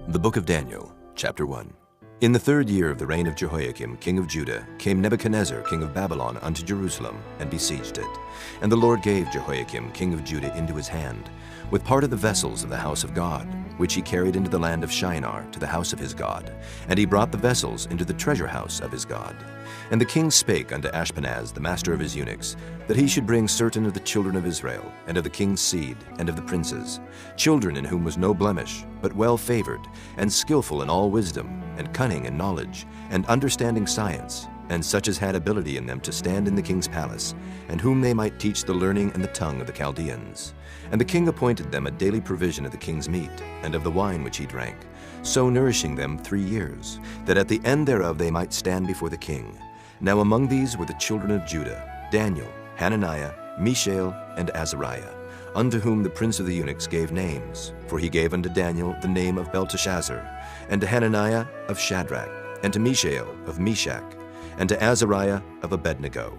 The Book of Daniel, Chapter 1. In the 3rd year of the reign of Jehoiakim, king of Judah, came Nebuchadnezzar, king of Babylon, unto Jerusalem, and besieged it. And the Lord gave Jehoiakim, king of Judah, into his hand, with part of the vessels of the house of God, which he carried into the land of Shinar, to the house of his God. And he brought the vessels into the treasure house of his God. And the king spake unto Ashpenaz, the master of his eunuchs, that he should bring certain of the children of Israel, and of the king's seed, and of the princes, children in whom was no blemish, but well favored, and skillful in all wisdom, and cunning in knowledge, and understanding science, and such as had ability in them to stand in the king's palace, and whom they might teach the learning and the tongue of the Chaldeans. And the king appointed them a daily provision of the king's meat, and of the wine which he drank, so nourishing them 3 years, that at the end thereof they might stand before the king. Now among these were the children of Judah, Daniel, Hananiah, Mishael, and Azariah, unto whom the prince of the eunuchs gave names. For he gave unto Daniel the name of Belteshazzar, and to Hananiah of Shadrach, and to Mishael of Meshach, and to Azariah of Abednego.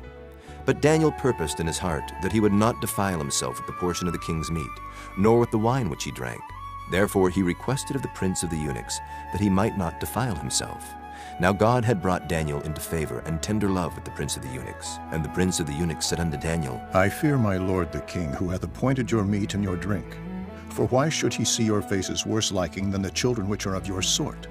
But Daniel purposed in his heart that he would not defile himself with the portion of the king's meat, nor with the wine which he drank. Therefore he requested of the prince of the eunuchs that he might not defile himself. Now God had brought Daniel into favor and tender love with the prince of the eunuchs. And the prince of the eunuchs said unto Daniel, I fear my lord the king, who hath appointed your meat and your drink. For why should he see your faces worse liking than the children which are of your sort?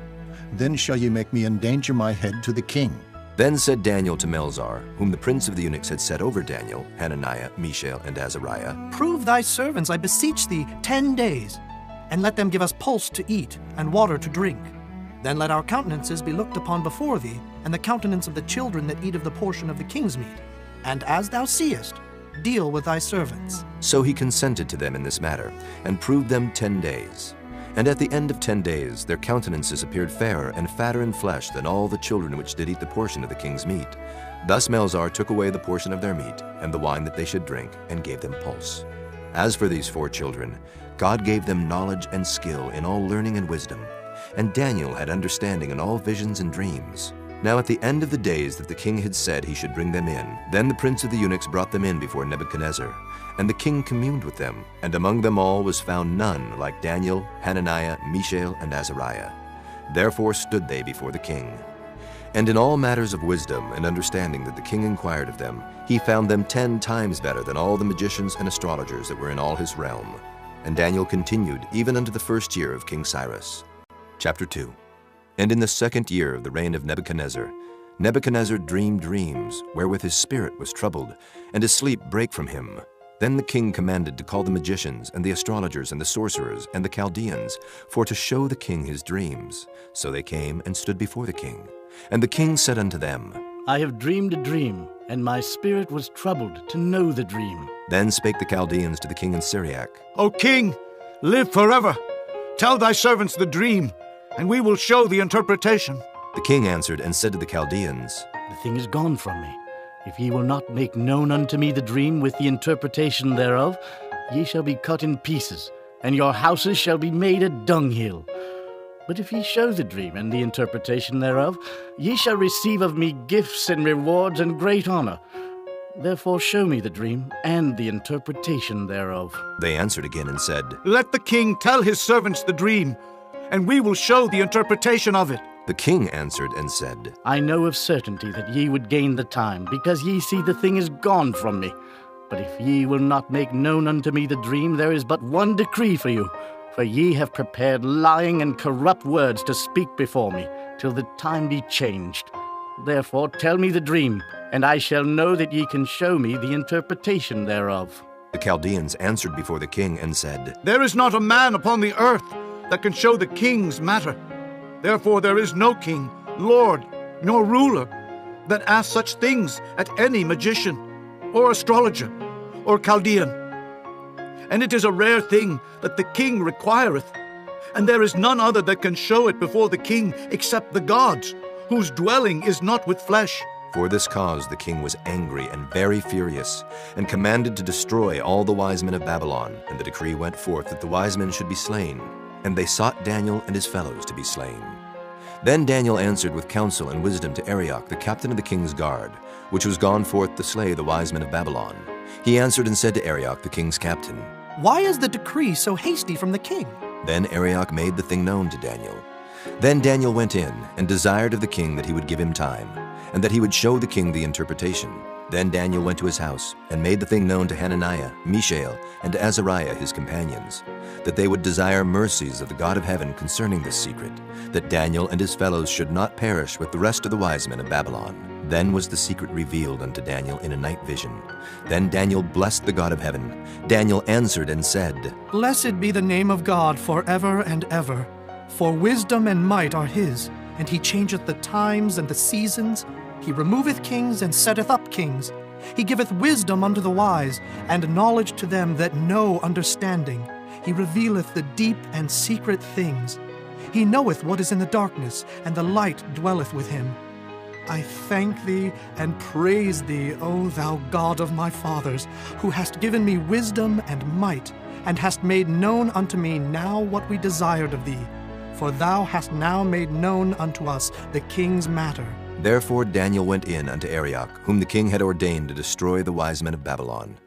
Then shall ye make me endanger my head to the king. Then said Daniel to Melzar, whom the prince of the eunuchs had set over Daniel, Hananiah, Mishael, and Azariah, Prove thy servants, I beseech thee, 10 days, and let them give us pulse to eat and water to drink. Then let our countenances be looked upon before thee, and the countenance of the children that eat of the portion of the king's meat. And as thou seest, deal with thy servants. So he consented to them in this matter, and proved them 10 days. And at the end of 10 days their countenances appeared fairer and fatter in flesh than all the children which did eat the portion of the king's meat. Thus Melzar took away the portion of their meat, and the wine that they should drink, and gave them pulse. As for these 4 children, God gave them knowledge and skill in all learning and wisdom. And Daniel had understanding in all visions and dreams. Now at the end of the days that the king had said he should bring them in, then the prince of the eunuchs brought them in before Nebuchadnezzar. And the king communed with them, and among them all was found none like Daniel, Hananiah, Mishael, and Azariah. Therefore stood they before the king. And in all matters of wisdom and understanding that the king inquired of them, he found them 10 times better than all the magicians and astrologers that were in all his realm. And Daniel continued even unto the 1st year of King Cyrus. Chapter 2. And in the 2nd year of the reign of Nebuchadnezzar, Nebuchadnezzar dreamed dreams, wherewith his spirit was troubled, and his sleep brake from him. Then the king commanded to call the magicians, and the astrologers, and the sorcerers, and the Chaldeans, for to show the king his dreams. So they came and stood before the king. And the king said unto them, I have dreamed a dream, and my spirit was troubled to know the dream. Then spake the Chaldeans to the king in Syriac, O king, live forever. Tell thy servants the dream, and we will show the interpretation. The king answered and said to the Chaldeans, The thing is gone from me. If ye will not make known unto me the dream with the interpretation thereof, ye shall be cut in pieces, and your houses shall be made a dunghill. But if ye show the dream and the interpretation thereof, ye shall receive of me gifts and rewards and great honor. Therefore show me the dream and the interpretation thereof. They answered again and said, Let the king tell his servants the dream, and we will show the interpretation of it. The king answered and said, I know of certainty that ye would gain the time, because ye see the thing is gone from me. But if ye will not make known unto me the dream, there is but one decree for you. For ye have prepared lying and corrupt words to speak before me, till the time be changed. Therefore tell me the dream, and I shall know that ye can show me the interpretation thereof. The Chaldeans answered before the king and said, There is not a man upon the earth that can show the king's matter. Therefore there is no king, lord, nor ruler that asks such things at any magician, or astrologer, or Chaldean. And it is a rare thing that the king requireth, and there is none other that can show it before the king except the gods, whose dwelling is not with flesh. For this cause the king was angry and very furious, and commanded to destroy all the wise men of Babylon. And the decree went forth that the wise men should be slain. And they sought Daniel and his fellows to be slain. Then Daniel answered with counsel and wisdom to Arioch, the captain of the king's guard, which was gone forth to slay the wise men of Babylon. He answered and said to Arioch, the king's captain, Why is the decree so hasty from the king? Then Arioch made the thing known to Daniel. Then Daniel went in and desired of the king that he would give him time, and that he would show the king the interpretation. Then Daniel went to his house and made the thing known to Hananiah, Mishael, and to Azariah his companions, that they would desire mercies of the God of heaven concerning this secret, that Daniel and his fellows should not perish with the rest of the wise men of Babylon. Then was the secret revealed unto Daniel in a night vision. Then Daniel blessed the God of heaven. Daniel answered and said, Blessed be the name of God forever and ever. For wisdom and might are his, and he changeth the times and the seasons. He removeth kings and setteth up kings. He giveth wisdom unto the wise, and knowledge to them that know understanding. He revealeth the deep and secret things. He knoweth what is in the darkness, and the light dwelleth with him. I thank thee and praise thee, O thou God of my fathers, who hast given me wisdom and might, and hast made known unto me now what we desired of thee. For thou hast now made known unto us the king's matter. Therefore Daniel went in unto Arioch, whom the king had ordained to destroy the wise men of Babylon.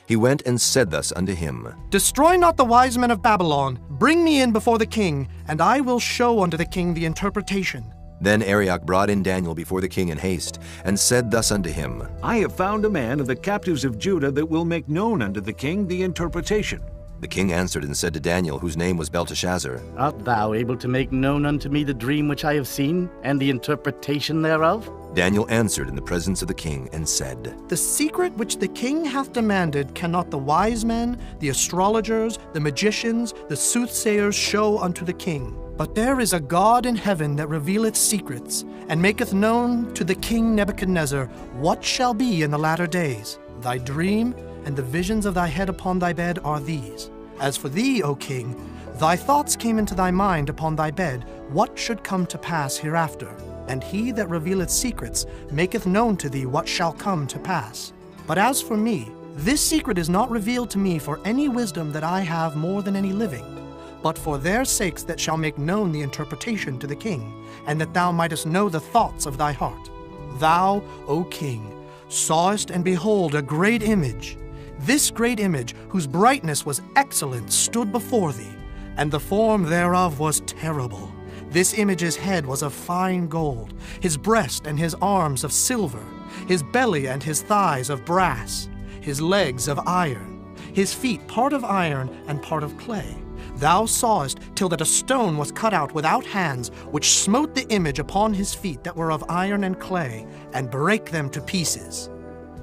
He went and said thus unto him, Destroy not the wise men of Babylon. Bring me in before the king, and I will show unto the king the interpretation. Then Arioch brought in Daniel before the king in haste, and said thus unto him, I have found a man of the captives of Judah that will make known unto the king the interpretation. The king answered and said to Daniel, whose name was Belteshazzar, Art thou able to make known unto me the dream which I have seen, and the interpretation thereof? Daniel answered in the presence of the king and said, The secret which the king hath demanded cannot the wise men, the astrologers, the magicians, the soothsayers show unto the king. But there is a God in heaven that revealeth secrets, and maketh known to the king Nebuchadnezzar what shall be in the latter days. Thy dream and the visions of thy head upon thy bed are these. As for thee, O king, thy thoughts came into thy mind upon thy bed, what should come to pass hereafter. And he that revealeth secrets maketh known to thee what shall come to pass. But as for me, this secret is not revealed to me for any wisdom that I have more than any living, but for their sakes that shall make known the interpretation to the king, and that thou mightest know the thoughts of thy heart. Thou, O king, sawest and behold a great image. This great image, whose brightness was excellent, stood before thee, and the form thereof was terrible. This image's head was of fine gold, his breast and his arms of silver, his belly and his thighs of brass, his legs of iron, his feet part of iron and part of clay. Thou sawest till that a stone was cut out without hands, which smote the image upon his feet that were of iron and clay, and brake them to pieces.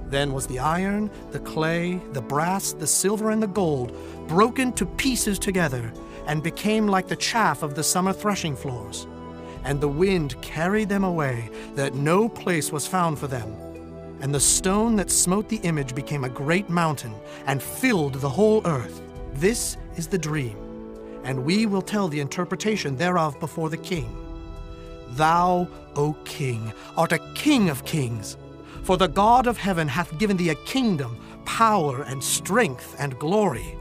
Then was the iron, the clay, the brass, the silver, and the gold broken to pieces together, and became like the chaff of the summer threshing floors. And the wind carried them away, that no place was found for them. And the stone that smote the image became a great mountain, and filled the whole earth. This is the dream, and we will tell the interpretation thereof before the king. Thou, O king, art a king of kings. For the God of heaven hath given thee a kingdom, power, and strength, and glory.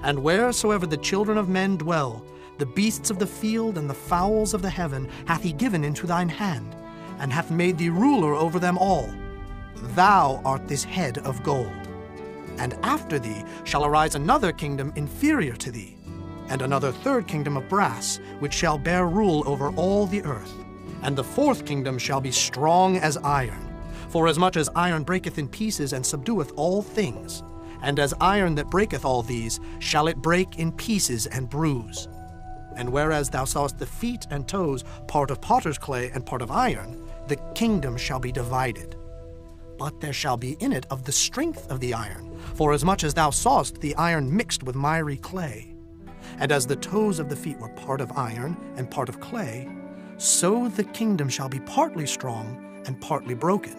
And wheresoever the children of men dwell, the beasts of the field and the fowls of the heaven hath he given into thine hand, and hath made thee ruler over them all. Thou art this head of gold. And after thee shall arise another kingdom inferior to thee, and another third kingdom of brass, which shall bear rule over all the earth. And the fourth kingdom shall be strong as iron. For as much as iron breaketh in pieces and subdueth all things, and as iron that breaketh all these, shall it break in pieces and bruise. And whereas thou sawest the feet and toes, part of potter's clay and part of iron, the kingdom shall be divided. But there shall be in it of the strength of the iron, for as much as thou sawest the iron mixed with miry clay. And as the toes of the feet were part of iron and part of clay, so the kingdom shall be partly strong and partly broken.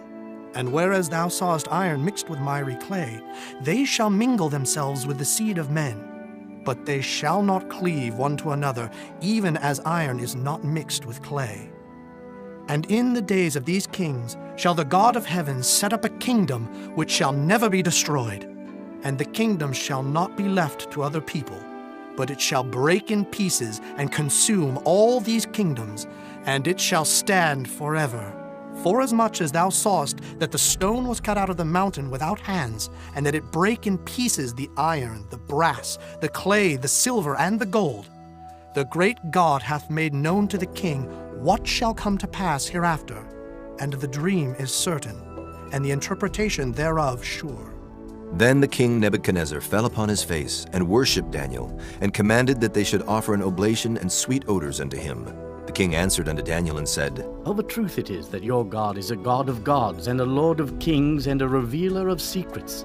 And whereas thou sawest iron mixed with miry clay, they shall mingle themselves with the seed of men. But they shall not cleave one to another, even as iron is not mixed with clay. And in the days of these kings shall the God of heaven set up a kingdom which shall never be destroyed. And the kingdom shall not be left to other people, but it shall break in pieces and consume all these kingdoms, and it shall stand forever. Forasmuch as thou sawest that the stone was cut out of the mountain without hands, and that it brake in pieces the iron, the brass, the clay, the silver, and the gold, The great God hath made known to the king what shall come to pass hereafter, and the dream is certain, and the interpretation thereof sure. Then the king Nebuchadnezzar fell upon his face and worshipped Daniel, and commanded that they should offer an oblation and sweet odors unto him. The king answered unto Daniel and said, Of a truth it is that your God is a God of gods, and a Lord of kings, and a revealer of secrets,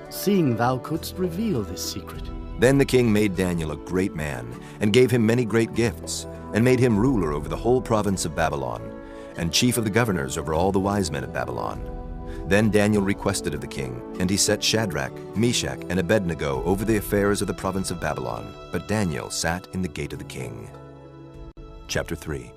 seeing thou couldst reveal this secret. Then the king made Daniel a great man, and gave him many great gifts, and made him ruler over the whole province of Babylon, and chief of the governors over all the wise men of Babylon. Then Daniel requested of the king, and he set Shadrach, Meshach, and Abednego over the affairs of the province of Babylon. But Daniel sat in the gate of the king. Chapter 3.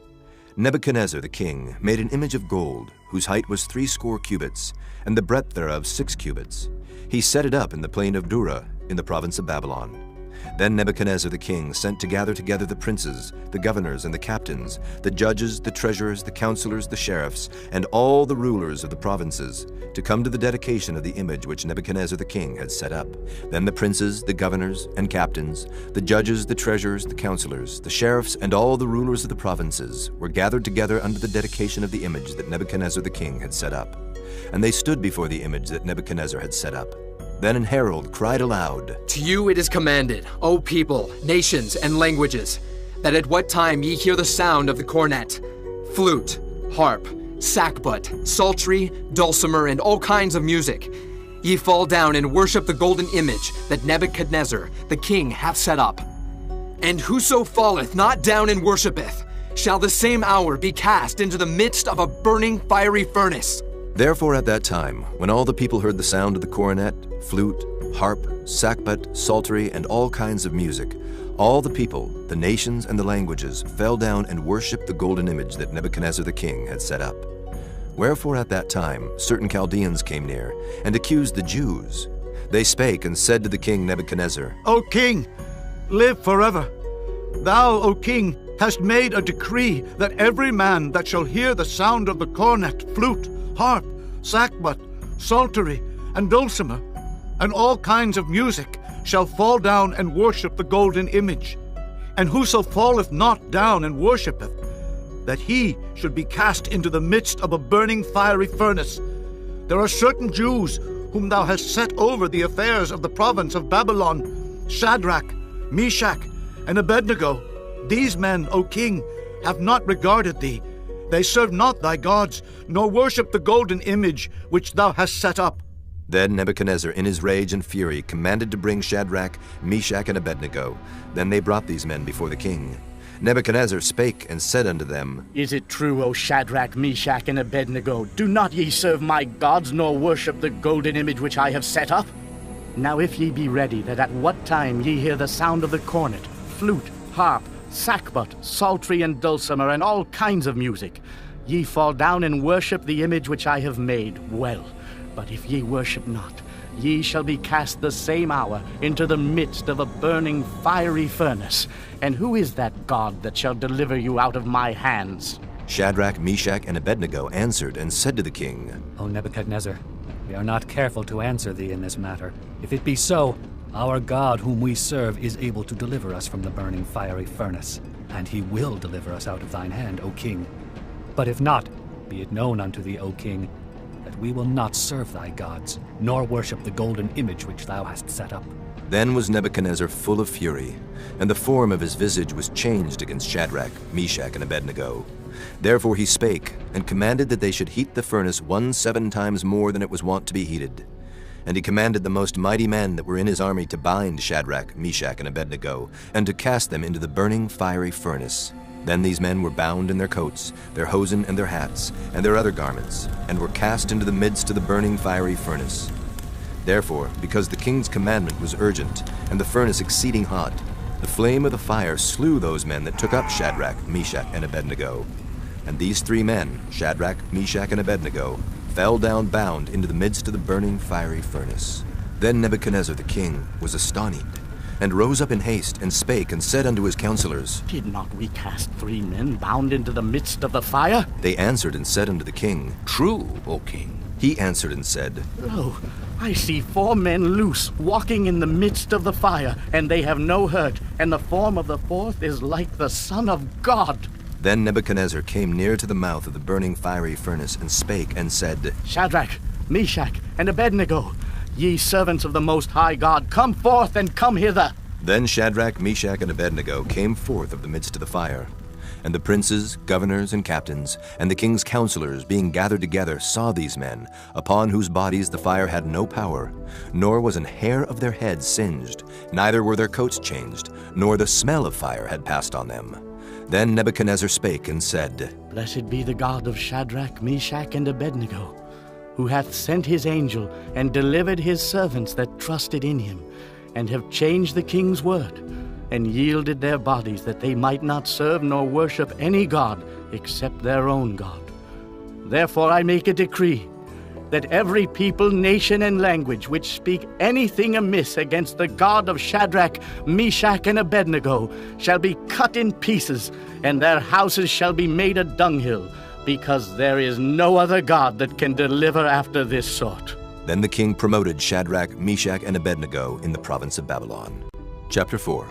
Nebuchadnezzar the king made an image of gold, whose height was 80 cubits, and the breadth thereof 6 cubits. He set it up in the plain of Dura, in the province of Babylon. Then Nebuchadnezzar the king sent to gather together the princes, the governors, and the captains, the judges, the treasurers, the counselors, the sheriffs, and all the rulers of the provinces, to come to the dedication of the image which Nebuchadnezzar the king had set up. Then the princes, the governors, and captains, the judges, the treasurers, the counselors, the sheriffs, and all the rulers of the provinces were gathered together unto the dedication of the image that Nebuchadnezzar the king had set up. And they stood before the image that Nebuchadnezzar had set up. Then an herald cried aloud, To you it is commanded, O people, nations, and languages, that at what time ye hear the sound of the cornet, flute, harp, sackbut, psaltery, dulcimer, and all kinds of music, ye fall down and worship the golden image that Nebuchadnezzar the king hath set up. And whoso falleth not down and worshipeth, shall the same hour be cast into the midst of a burning fiery furnace. Therefore at that time, when all the people heard the sound of the cornet, flute, harp, sackbut, psaltery, and all kinds of music, all the people, the nations, and the languages fell down and worshipped the golden image that Nebuchadnezzar the king had set up. Wherefore at that time certain Chaldeans came near, and accused the Jews. They spake and said to the king Nebuchadnezzar, O king, live forever. Thou, O king, hast made a decree that every man that shall hear the sound of the cornet, flute, harp, sackbut, psaltery, and dulcimer, and all kinds of music, shall fall down and worship the golden image. And whoso falleth not down and worshipeth, that he should be cast into the midst of a burning fiery furnace. There are certain Jews whom thou hast set over the affairs of the province of Babylon, Shadrach, Meshach, and Abednego. These men, O king, have not regarded thee. They serve not thy gods, nor worship the golden image which thou hast set up. Then Nebuchadnezzar in his rage and fury commanded to bring Shadrach, Meshach, and Abednego. Then they brought these men before the king. Nebuchadnezzar spake and said unto them, Is it true, O Shadrach, Meshach, and Abednego? Do not ye serve my gods, nor worship the golden image which I have set up? Now if ye be ready, that at what time ye hear the sound of the cornet, flute, harp, sackbut, psaltery, and dulcimer, and all kinds of music, ye fall down and worship the image which I have made, well. But if ye worship not, ye shall be cast the same hour into the midst of a burning fiery furnace. And who is that God that shall deliver you out of my hands? Shadrach, Meshach, and Abednego answered and said to the king, O Nebuchadnezzar, we are not careful to answer thee in this matter. If it be so, our God whom we serve is able to deliver us from the burning fiery furnace, and he will deliver us out of thine hand, O king. But if not, be it known unto thee, O king, that we will not serve thy gods, nor worship the golden image which thou hast set up. Then was Nebuchadnezzar full of fury, and the form of his visage was changed against Shadrach, Meshach, and Abednego. Therefore he spake, and commanded that they should heat the furnace 17 times more than it was wont to be heated. And he commanded the most mighty men that were in his army to bind Shadrach, Meshach, and Abednego, and to cast them into the burning fiery furnace. Then these men were bound in their coats, their hosen, and their hats, and their other garments, and were cast into the midst of the burning fiery furnace. Therefore, because the king's commandment was urgent, and the furnace exceeding hot, the flame of the fire slew those men that took up Shadrach, Meshach, and Abednego. And these 3 men, Shadrach, Meshach, and Abednego, fell down bound into the midst of the burning fiery furnace. Then Nebuchadnezzar the king was astonished, and rose up in haste, and spake, and said unto his counselors, Did not we cast 3 men bound into the midst of the fire? They answered and said unto the king, True, O king. He answered and said, Lo, I see 4 men loose, walking in the midst of the fire, and they have no hurt, and the form of the 4th is like the Son of God. Then Nebuchadnezzar came near to the mouth of the burning fiery furnace, and spake and said, Shadrach, Meshach, and Abednego, ye servants of the Most High God, come forth and come hither. Then Shadrach, Meshach, and Abednego came forth of the midst of the fire. And the princes, governors, and captains, and the king's counselors, being gathered together, saw these men, upon whose bodies the fire had no power, nor was an hair of their heads singed, neither were their coats changed, nor the smell of fire had passed on them. Then Nebuchadnezzar spake and said, Blessed be the God of Shadrach, Meshach, and Abednego, who hath sent his angel and delivered his servants that trusted in him, and have changed the king's word, and yielded their bodies that they might not serve nor worship any god except their own God. Therefore I make a decree that every people, nation, and language which speak anything amiss against the God of Shadrach, Meshach, and Abednego shall be cut in pieces, and their houses shall be made a dunghill, because there is no other God that can deliver after this sort. Then the king promoted Shadrach, Meshach, and Abednego in the province of Babylon. Chapter 4.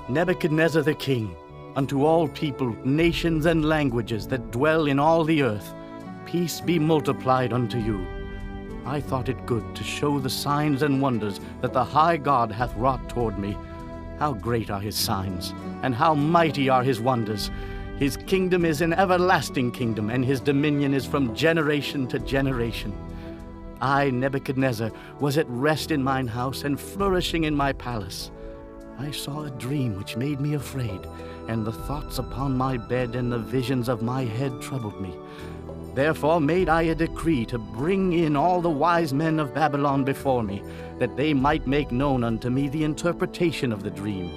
Nebuchadnezzar the king, unto all people, nations, and languages that dwell in all the earth, peace be multiplied unto you. I thought it good to show the signs and wonders that the high God hath wrought toward me. How great are his signs, and how mighty are his wonders! His kingdom is an everlasting kingdom, and his dominion is from generation to generation. I, Nebuchadnezzar, was at rest in mine house, and flourishing in my palace. I saw a dream which made me afraid, and the thoughts upon my bed and the visions of my head troubled me. Therefore made I a decree to bring in all the wise men of Babylon before me, that they might make known unto me the interpretation of the dream.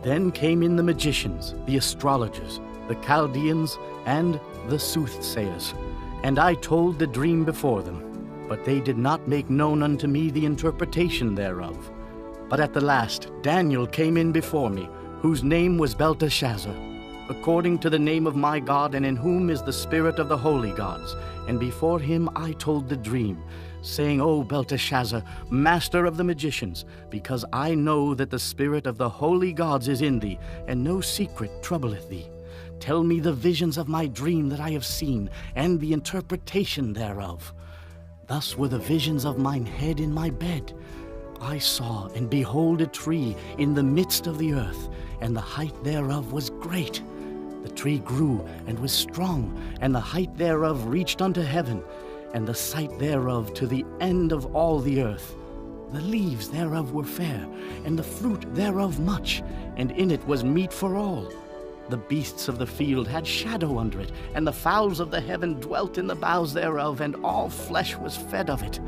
Then came in the magicians, the astrologers, the Chaldeans, and the soothsayers, and I told the dream before them, but they did not make known unto me the interpretation thereof. But at the last Daniel came in before me, whose name was Belteshazzar, according to the name of my God, and in whom is the spirit of the holy gods. And before him I told the dream, saying, O Belteshazzar, master of the magicians, because I know that the spirit of the holy gods is in thee, and no secret troubleth thee. Tell me the visions of my dream that I have seen, and the interpretation thereof. Thus were the visions of mine head in my bed. I saw, and behold, a tree in the midst of the earth, and the height thereof was great. The tree grew and was strong, and the height thereof reached unto heaven, and the sight thereof to the end of all the earth. The leaves thereof were fair, and the fruit thereof much, and in it was meat for all. The beasts of the field had shadow under it, and the fowls of the heaven dwelt in the boughs thereof, and all flesh was fed of it.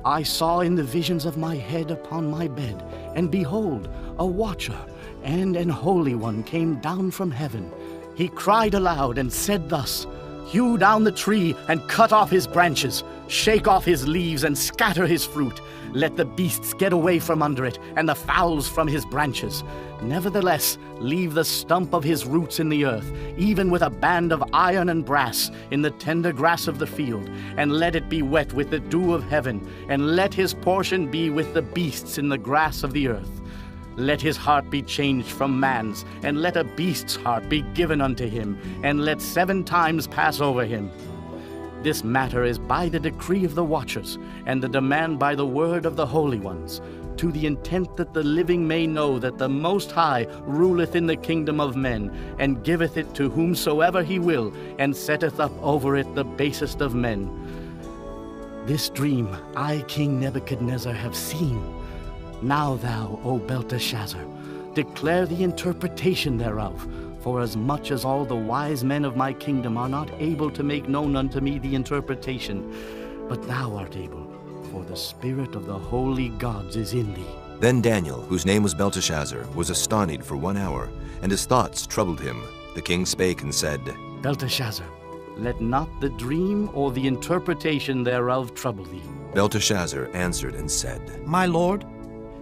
I saw in the visions of my head upon my bed, and behold, a watcher and an holy one came down from heaven. He cried aloud and said thus, Hew down the tree and cut off his branches, shake off his leaves and scatter his fruit. Let the beasts get away from under it, and the fowls from his branches. Nevertheless, leave the stump of his roots in the earth, even with a band of iron and brass, in the tender grass of the field, and let it be wet with the dew of heaven, and let his portion be with the beasts in the grass of the earth. Let his heart be changed from man's, and let a beast's heart be given unto him, and let 7 times pass over him. This matter is by the decree of the watchers, and the demand by the word of the holy ones, to the intent that the living may know that the Most High ruleth in the kingdom of men, and giveth it to whomsoever he will, and setteth up over it the basest of men. This dream I, King Nebuchadnezzar, have seen. Now thou, O Belteshazzar, declare the interpretation thereof, for as much as all the wise men of my kingdom are not able to make known unto me the interpretation, but thou art able, for the spirit of the holy gods is in thee. Then Daniel, whose name was Belteshazzar, was astonied for 1 hour, and his thoughts troubled him. The king spake and said, Belteshazzar, let not the dream or the interpretation thereof trouble thee. Belteshazzar answered and said, My lord,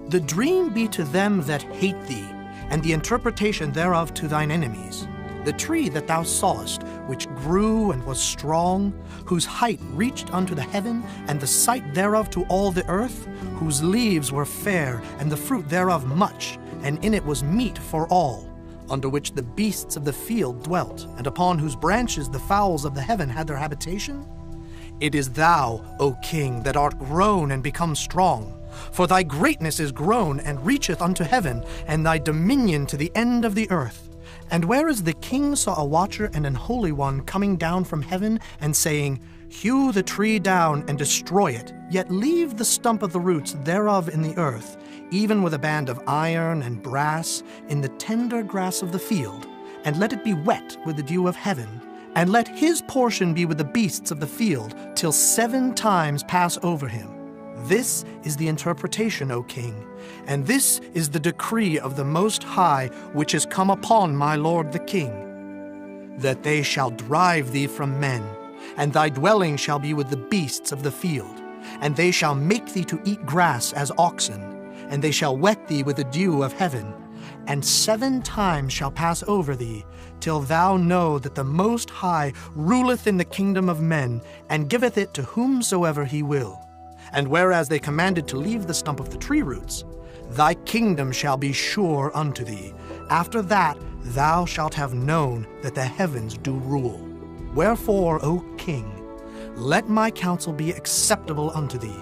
the dream be to them that hate thee, and the interpretation thereof to thine enemies. The tree that thou sawest, which grew and was strong, whose height reached unto the heaven, and the sight thereof to all the earth, whose leaves were fair, and the fruit thereof much, and in it was meat for all, under which the beasts of the field dwelt, and upon whose branches the fowls of the heaven had their habitation? It is thou, O King, that art grown and become strong. For thy greatness is grown and reacheth unto heaven, and thy dominion to the end of the earth. And whereas the king saw a watcher and an holy one coming down from heaven, and saying, Hew the tree down and destroy it, yet leave the stump of the roots thereof in the earth, even with a band of iron and brass, in the tender grass of the field, and let it be wet with the dew of heaven, and let his portion be with the beasts of the field, till 7 times pass over him. This is the interpretation, O king, and this is the decree of the Most High, which is come upon my lord the king, that they shall drive thee from men, and thy dwelling shall be with the beasts of the field, and they shall make thee to eat grass as oxen, and they shall wet thee with the dew of heaven, and 7 times shall pass over thee, till thou know that the Most High ruleth in the kingdom of men, and giveth it to whomsoever he will. And whereas they commanded to leave the stump of the tree roots, thy kingdom shall be sure unto thee. After that thou shalt have known that the heavens do rule. Wherefore, O king, let my counsel be acceptable unto thee,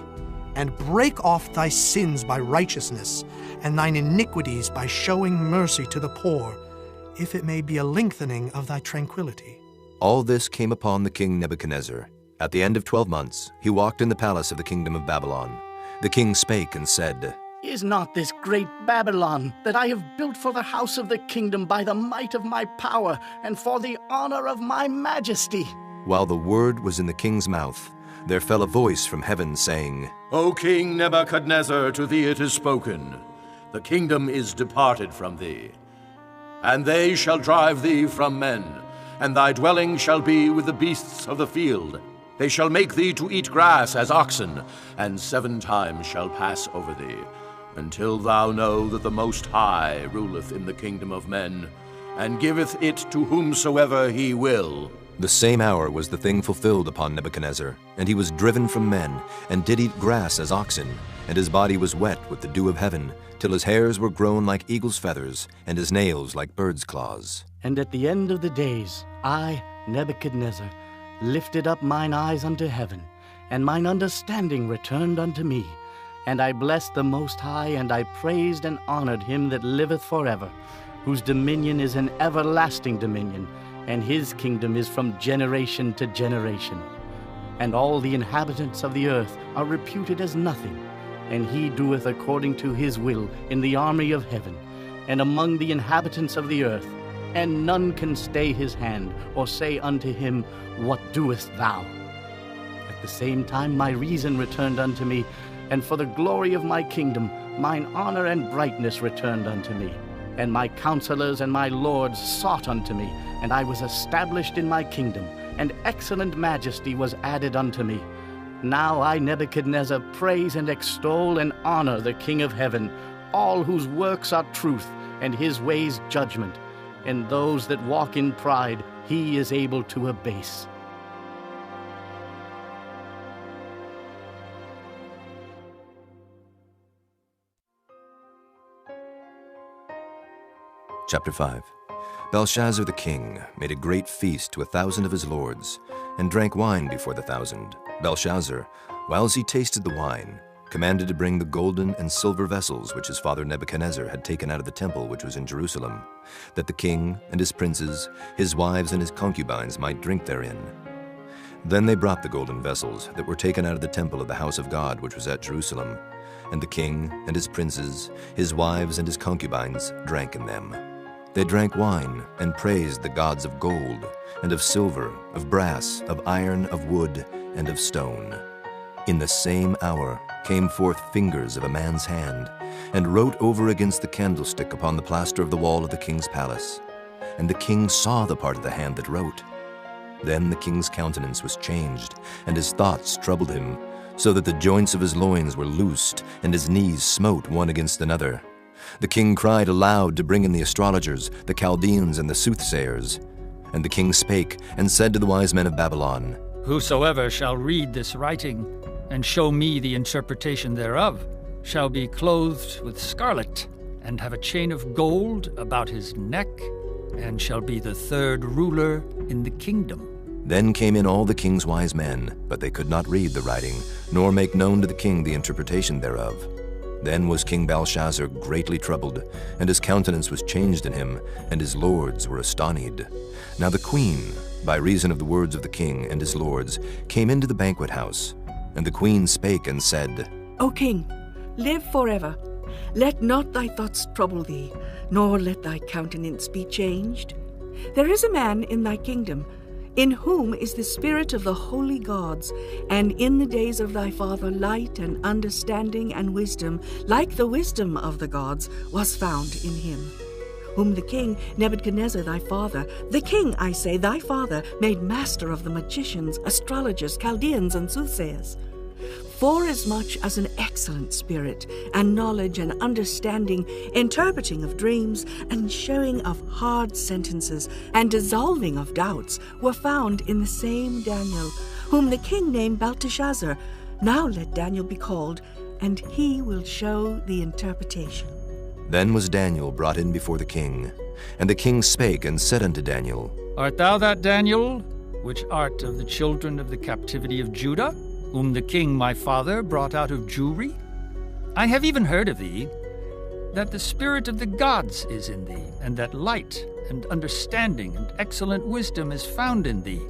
and break off thy sins by righteousness, and thine iniquities by showing mercy to the poor, if it may be a lengthening of thy tranquility. All this came upon the king Nebuchadnezzar. At the end of 12 months, he walked in the palace of the kingdom of Babylon. The king spake and said, Is not this great Babylon, that I have built for the house of the kingdom by the might of my power, and for the honor of my majesty? While the word was in the king's mouth, there fell a voice from heaven, saying, O King Nebuchadnezzar, to thee it is spoken, the kingdom is departed from thee. And they shall drive thee from men, and thy dwelling shall be with the beasts of the field. They shall make thee to eat grass as oxen, and 7 times shall pass over thee, until thou know that the Most High ruleth in the kingdom of men, and giveth it to whomsoever he will. The same hour was the thing fulfilled upon Nebuchadnezzar, and he was driven from men, and did eat grass as oxen, and his body was wet with the dew of heaven, till his hairs were grown like eagle's feathers, and his nails like bird's claws. And at the end of the days, I, Nebuchadnezzar, lifted up mine eyes unto heaven, and mine understanding returned unto me. And I blessed the Most High, and I praised and honored him that liveth forever, whose dominion is an everlasting dominion, and his kingdom is from generation to generation. And all the inhabitants of the earth are reputed as nothing, and he doeth according to his will in the army of heaven, and among the inhabitants of the earth, and none can stay his hand, or say unto him, What doest thou? At the same time my reason returned unto me, and for the glory of my kingdom mine honor and brightness returned unto me. And my counselors and my lords sought unto me, and I was established in my kingdom, and excellent majesty was added unto me. Now I, Nebuchadnezzar, praise and extol and honor the King of heaven, all whose works are truth, and his ways judgment. And those that walk in pride he is able to abase. Chapter 5. Belshazzar the king made a great feast to 1,000 of his lords, and drank wine before the 1,000. Belshazzar, whiles he tasted the wine, commanded to bring the golden and silver vessels which his father Nebuchadnezzar had taken out of the temple which was in Jerusalem, that the king and his princes, his wives and his concubines might drink therein. Then they brought the golden vessels that were taken out of the temple of the house of God which was at Jerusalem, and the king and his princes, his wives and his concubines drank in them. They drank wine and praised the gods of gold, and of silver, of brass, of iron, of wood, and of stone. In the same hour came forth fingers of a man's hand, and wrote over against the candlestick upon the plaster of the wall of the king's palace. And the king saw the part of the hand that wrote. Then the king's countenance was changed, and his thoughts troubled him, so that the joints of his loins were loosed, and his knees smote one against another. The king cried aloud to bring in the astrologers, the Chaldeans, and the soothsayers. And the king spake, and said to the wise men of Babylon, Whosoever shall read this writing, and show me the interpretation thereof, shall be clothed with scarlet, and have a chain of gold about his neck, and shall be the third ruler in the kingdom. Then came in all the king's wise men, but they could not read the writing, nor make known to the king the interpretation thereof. Then was King Belshazzar greatly troubled, and his countenance was changed in him, and his lords were astonied. Now the queen, by reason of the words of the king and his lords, came into the banquet house. And the queen spake and said, O king, live forever. Let not thy thoughts trouble thee, nor let thy countenance be changed. There is a man in thy kingdom, in whom is the spirit of the holy gods, and in the days of thy father light and understanding and wisdom, like the wisdom of the gods, was found in him, whom the king Nebuchadnezzar thy father, the king, I say, thy father, made master of the magicians, astrologers, Chaldeans, and soothsayers. Forasmuch as an excellent spirit, and knowledge and understanding, interpreting of dreams, and showing of hard sentences, and dissolving of doubts, were found in the same Daniel, whom the king named Belteshazzar. Now let Daniel be called, and he will show the interpretation. Then was Daniel brought in before the king. And the king spake and said unto Daniel, Art thou that Daniel, which art of the children of the captivity of Judah, whom the king my father brought out of Jewry? I have even heard of thee, that the spirit of the gods is in thee, and that light and understanding and excellent wisdom is found in thee.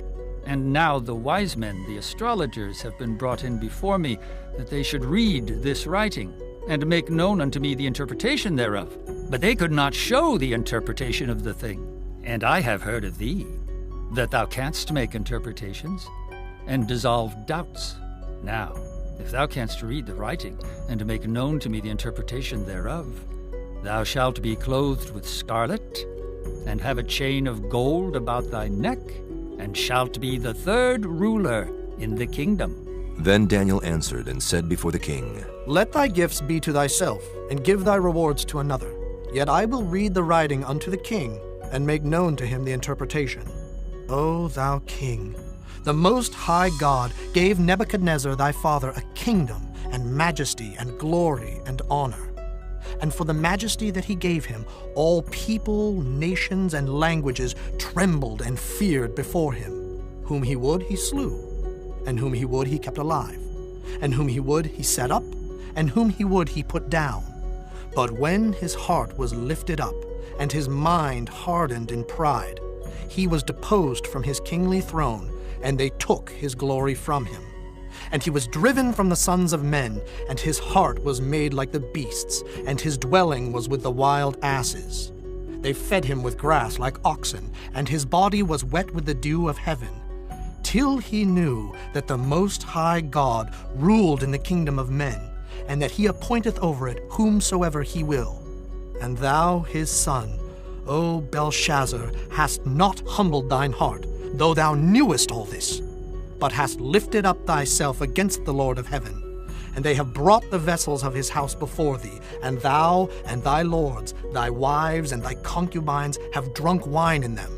And now the wise men, the astrologers, have been brought in before me, that they should read this writing, and make known unto me the interpretation thereof. But they could not show the interpretation of the thing. And I have heard of thee, that thou canst make interpretations, and dissolve doubts. Now, if thou canst read the writing, and make known to me the interpretation thereof, thou shalt be clothed with scarlet, and have a chain of gold about thy neck, and shalt be the third ruler in the kingdom. Then Daniel answered and said before the king, Let thy gifts be to thyself, and give thy rewards to another. Yet I will read the writing unto the king, and make known to him the interpretation. O thou king, the Most High God gave Nebuchadnezzar thy father a kingdom, and majesty, and glory, and honor. And for the majesty that he gave him, all people, nations, and languages trembled and feared before him. Whom he would, he slew, and whom he would, he kept alive, and whom he would, he set up, and whom he would, he put down. But when his heart was lifted up, and his mind hardened in pride, he was deposed from his kingly throne, and they took his glory from him. And he was driven from the sons of men, and his heart was made like the beasts, and his dwelling was with the wild asses. They fed him with grass like oxen, and his body was wet with the dew of heaven, till he knew that the Most High God ruled in the kingdom of men, and that he appointeth over it whomsoever he will. And thou, his son, O Belshazzar, hast not humbled thine heart, though thou knewest all this, but hast lifted up thyself against the Lord of heaven. And they have brought the vessels of his house before thee, and thou and thy lords, thy wives and thy concubines have drunk wine in them.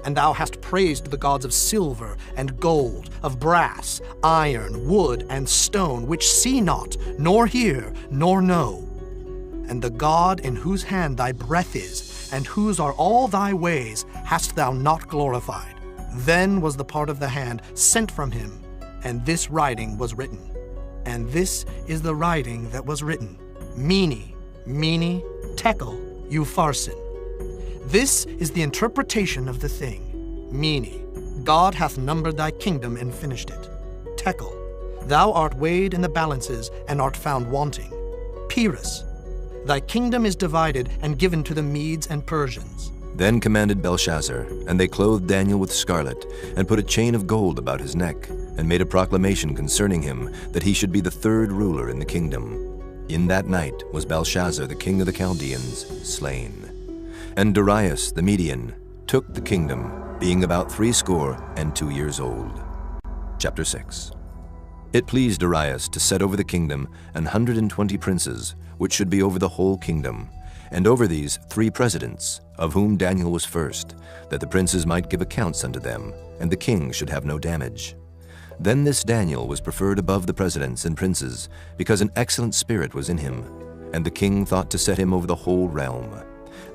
And thou hast praised the gods of silver and gold, of brass, iron, wood, and stone, which see not, nor hear, nor know. And the God in whose hand thy breath is, and whose are all thy ways, hast thou not glorified. Then was the part of the hand sent from him, and this writing was written. And this is the writing that was written. Mene, Mene, Tekel, Upharsin. This is the interpretation of the thing. Mene, God hath numbered thy kingdom and finished it. Tekel, thou art weighed in the balances and art found wanting. Peres, thy kingdom is divided and given to the Medes and Persians. Then commanded Belshazzar, and they clothed Daniel with scarlet, and put a chain of gold about his neck, and made a proclamation concerning him, that he should be the third ruler in the kingdom. In that night was Belshazzar the king of the Chaldeans slain. And Darius the Median took the kingdom, being about 62 years old. Chapter 6. It pleased Darius to set over the kingdom 120 princes, which should be over the whole kingdom, and over these 3 presidents, of whom Daniel was first, that the princes might give accounts unto them, and the king should have no damage. Then this Daniel was preferred above the presidents and princes, because an excellent spirit was in him, and the king thought to set him over the whole realm.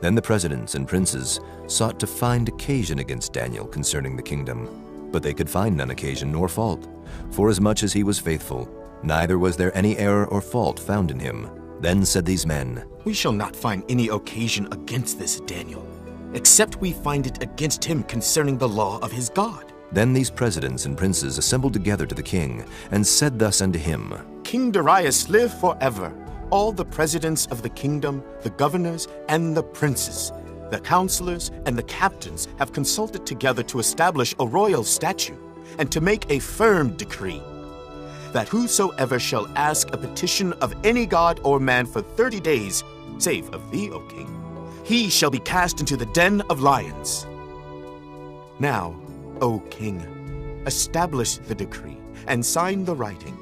Then the presidents and princes sought to find occasion against Daniel concerning the kingdom, but they could find none occasion nor fault, forasmuch as he was faithful, neither was there any error or fault found in him. Then said these men, We shall not find any occasion against this Daniel, except we find it against him concerning the law of his God. Then these presidents and princes assembled together to the king, and said thus unto him, King Darius, live forever. All the presidents of the kingdom, the governors, and the princes, the counselors, and the captains have consulted together to establish a royal statute, and to make a firm decree, that whosoever shall ask a petition of any god or man for 30 days, save of thee, O king, he shall be cast into the den of lions. Now, O king, establish the decree, and sign the writing,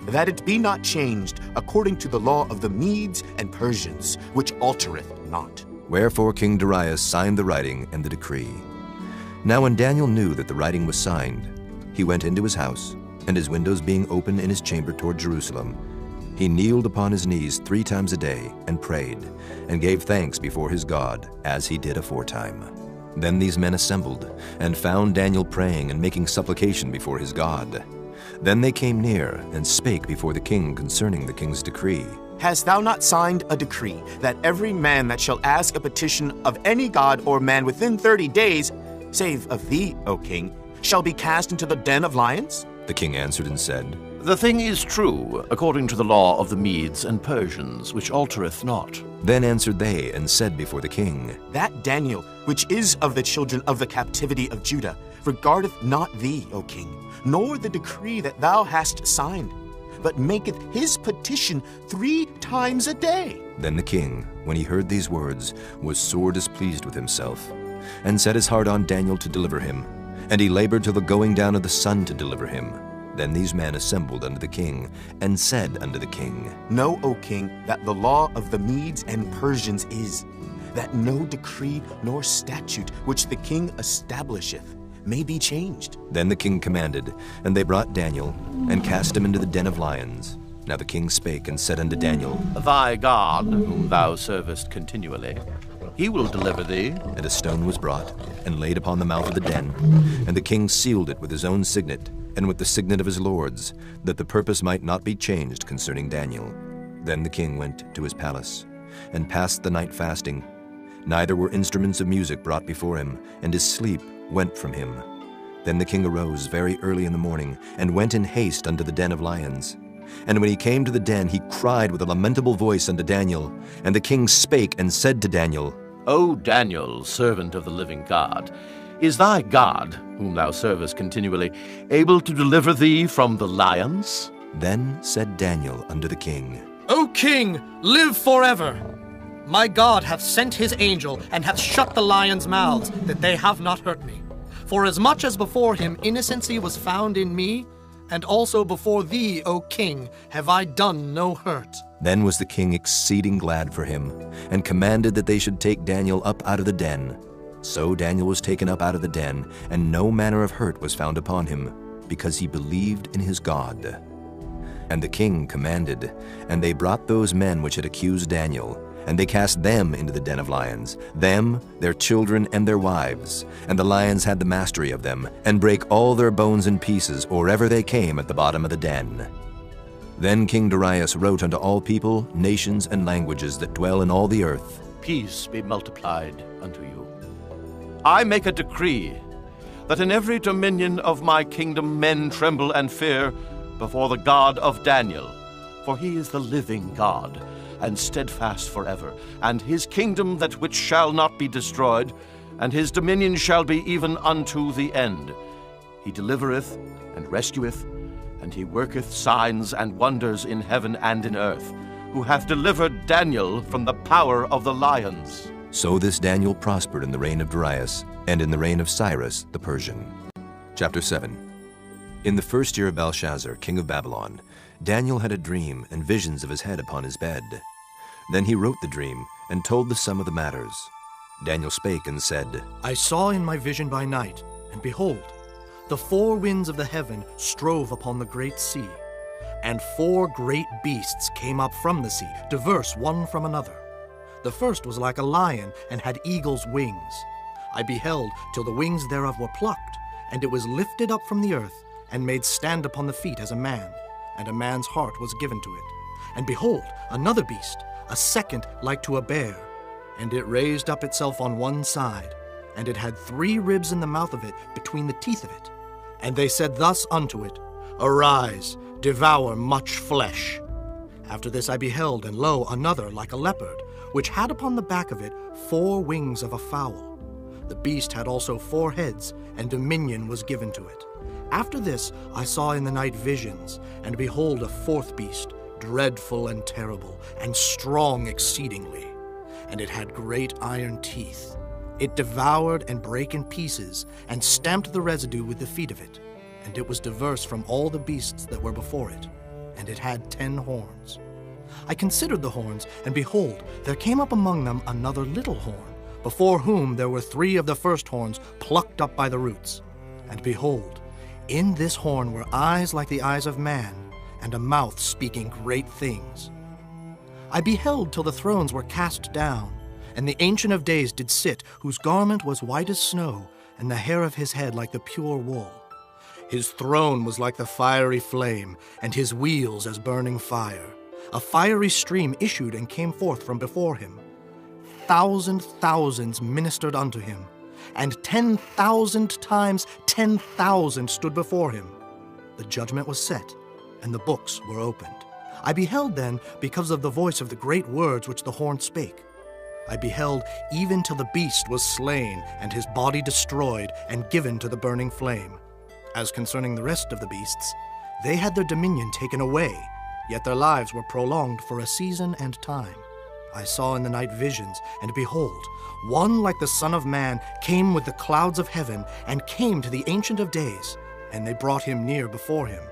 that it be not changed according to the law of the Medes and Persians, which altereth not. Wherefore King Darius signed the writing and the decree. Now when Daniel knew that the writing was signed, he went into his house, and his windows being open in his chamber toward Jerusalem, he kneeled upon his knees 3 times a day, and prayed, and gave thanks before his God, as he did aforetime. Then these men assembled, and found Daniel praying and making supplication before his God. Then they came near, and spake before the king concerning the king's decree. Hast thou not signed a decree, that every man that shall ask a petition of any god or man within 30 days, save of thee, O king, shall be cast into the den of lions? The king answered and said, The thing is true, according to the law of the Medes and Persians, which altereth not. Then answered they, and said before the king, That Daniel, which is of the children of the captivity of Judah, regardeth not thee, O king, nor the decree that thou hast signed, but maketh his petition 3 times a day. Then the king, when he heard these words, was sore displeased with himself, and set his heart on Daniel to deliver him, and he labored till the going down of the sun to deliver him. Then these men assembled unto the king, and said unto the king, Know, O king, that the law of the Medes and Persians is, that no decree nor statute which the king establisheth may be changed. Then the king commanded, and they brought Daniel, and cast him into the den of lions. Now the king spake and said unto Daniel, Thy God, whom thou servest continually, he will deliver thee. And a stone was brought, and laid upon the mouth of the den, and the king sealed it with his own signet, and with the signet of his lords, that the purpose might not be changed concerning Daniel. Then the king went to his palace, and passed the night fasting. Neither were instruments of music brought before him, and his sleep went from him. Then the king arose very early in the morning, and went in haste unto the den of lions. And when he came to the den, he cried with a lamentable voice unto Daniel. And the king spake and said to Daniel, O Daniel, servant of the living God, is thy God, whom thou servest continually, able to deliver thee from the lions? Then said Daniel unto the king, O king, live forever! My God hath sent his angel, and hath shut the lions' mouths, that they have not hurt me. For as much as before him innocency was found in me, and also before thee, O king, have I done no hurt. Then was the king exceeding glad for him, and commanded that they should take Daniel up out of the den. So Daniel was taken up out of the den, and no manner of hurt was found upon him, because he believed in his God. And the king commanded, and they brought those men which had accused Daniel, and they cast them into the den of lions, them, their children, and their wives. And the lions had the mastery of them, and brake all their bones in pieces, or ever they came at the bottom of the den. Then King Darius wrote unto all people, nations, and languages that dwell in all the earth, Peace be multiplied unto you. I make a decree, that in every dominion of my kingdom men tremble and fear before the God of Daniel, for he is the living God, and steadfast forever, and his kingdom that which shall not be destroyed, and his dominion shall be even unto the end. He delivereth and rescueth, and he worketh signs and wonders in heaven and in earth, who hath delivered Daniel from the power of the lions. So this Daniel prospered in the reign of Darius, and in the reign of Cyrus the Persian. Chapter 7. In the 1st year of Belshazzar, king of Babylon, Daniel had a dream and visions of his head upon his bed. Then he wrote the dream, and told the sum of the matters. Daniel spake and said, I saw in my vision by night, and behold, the four winds of the heaven strove upon the great sea, and four great beasts came up from the sea, diverse one from another. The first was like a lion, and had eagle's wings. I beheld till the wings thereof were plucked, and it was lifted up from the earth, and made stand upon the feet as a man, and a man's heart was given to it. And behold, another beast, a second like to a bear, and it raised up itself on one side, and it had 3 ribs in the mouth of it between the teeth of it. And they said thus unto it, Arise, devour much flesh. After this I beheld, and lo, another like a leopard, which had upon the back of it 4 wings of a fowl. The beast had also 4 heads, and dominion was given to it. After this I saw in the night visions, and behold, a 4th beast, dreadful and terrible, and strong exceedingly. And it had great iron teeth. It devoured and brake in pieces, and stamped the residue with the feet of it. And it was diverse from all the beasts that were before it. And it had 10 horns. I considered the horns, and behold, there came up among them another little horn, before whom there were 3 of the first horns plucked up by the roots. And behold, in this horn were eyes like the eyes of man, and a mouth speaking great things. I beheld till the thrones were cast down, and the Ancient of Days did sit, whose garment was white as snow, and the hair of his head like the pure wool. His throne was like the fiery flame, and his wheels as burning fire. A fiery stream issued and came forth from before him. Thousands ministered unto him, and 10,000 times 10,000 stood before him. The judgment was set, and the books were opened. I beheld then, because of the voice of the great words which the horn spake. I beheld even till the beast was slain, and his body destroyed, and given to the burning flame. As concerning the rest of the beasts, they had their dominion taken away, yet their lives were prolonged for a season and time. I saw in the night visions, and behold, one like the Son of Man came with the clouds of heaven, and came to the Ancient of Days, and they brought him near before him.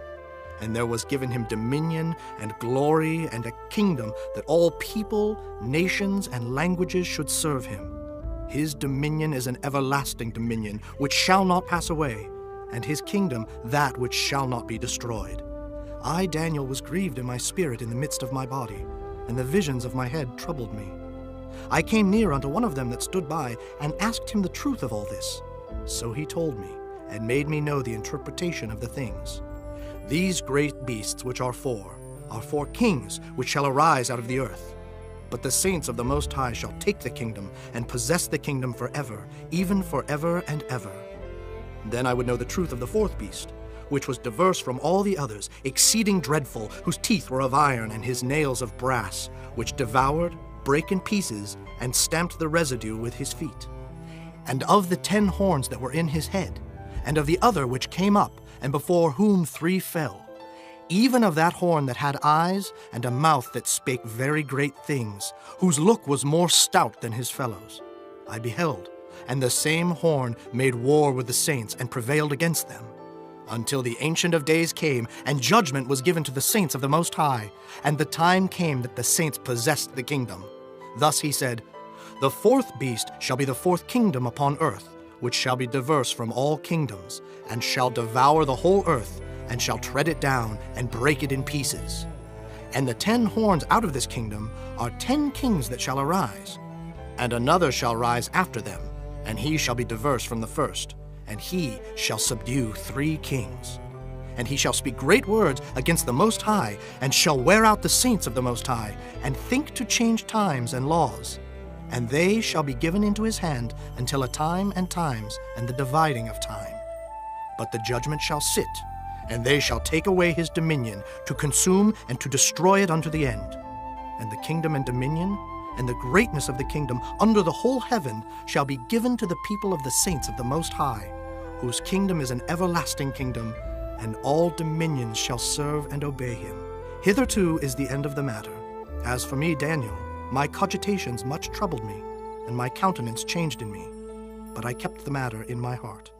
And there was given him dominion and glory and a kingdom, that all people, nations, and languages should serve him. His dominion is an everlasting dominion, which shall not pass away, and his kingdom that which shall not be destroyed. I, Daniel, was grieved in my spirit in the midst of my body, and the visions of my head troubled me. I came near unto one of them that stood by, and asked him the truth of all this. So he told me, and made me know the interpretation of the things. These great beasts which are 4 kings which shall arise out of the earth. But the saints of the Most High shall take the kingdom, and possess the kingdom forever, even forever and ever. Then I would know the truth of the 4th beast, which was diverse from all the others, exceeding dreadful, whose teeth were of iron, and his nails of brass, which devoured, brake in pieces, and stamped the residue with his feet. And of the 10 horns that were in his head, and of the other which came up, and before whom 3 fell, even of that horn that had eyes, and a mouth that spake very great things, whose look was more stout than his fellows. I beheld, and the same horn made war with the saints, and prevailed against them, until the Ancient of Days came, and judgment was given to the saints of the Most High, and the time came that the saints possessed the kingdom. Thus he said, The 4th beast shall be the 4th kingdom upon earth, which shall be diverse from all kingdoms, and shall devour the whole earth, and shall tread it down, and break it in pieces. And the 10 horns out of this kingdom are 10 kings that shall arise. And another shall rise after them, and he shall be diverse from the first, and he shall subdue 3 kings. And he shall speak great words against the Most High, and shall wear out the saints of the Most High, and think to change times and laws. And they shall be given into his hand until a time and times, and the dividing of time. But the judgment shall sit, and they shall take away his dominion, to consume and to destroy it unto the end. And the kingdom and dominion, and the greatness of the kingdom under the whole heaven shall be given to the people of the saints of the Most High, whose kingdom is an everlasting kingdom, and all dominions shall serve and obey him. Hitherto is the end of the matter. As for me, Daniel, my cogitations much troubled me, and my countenance changed in me. But I kept the matter in my heart.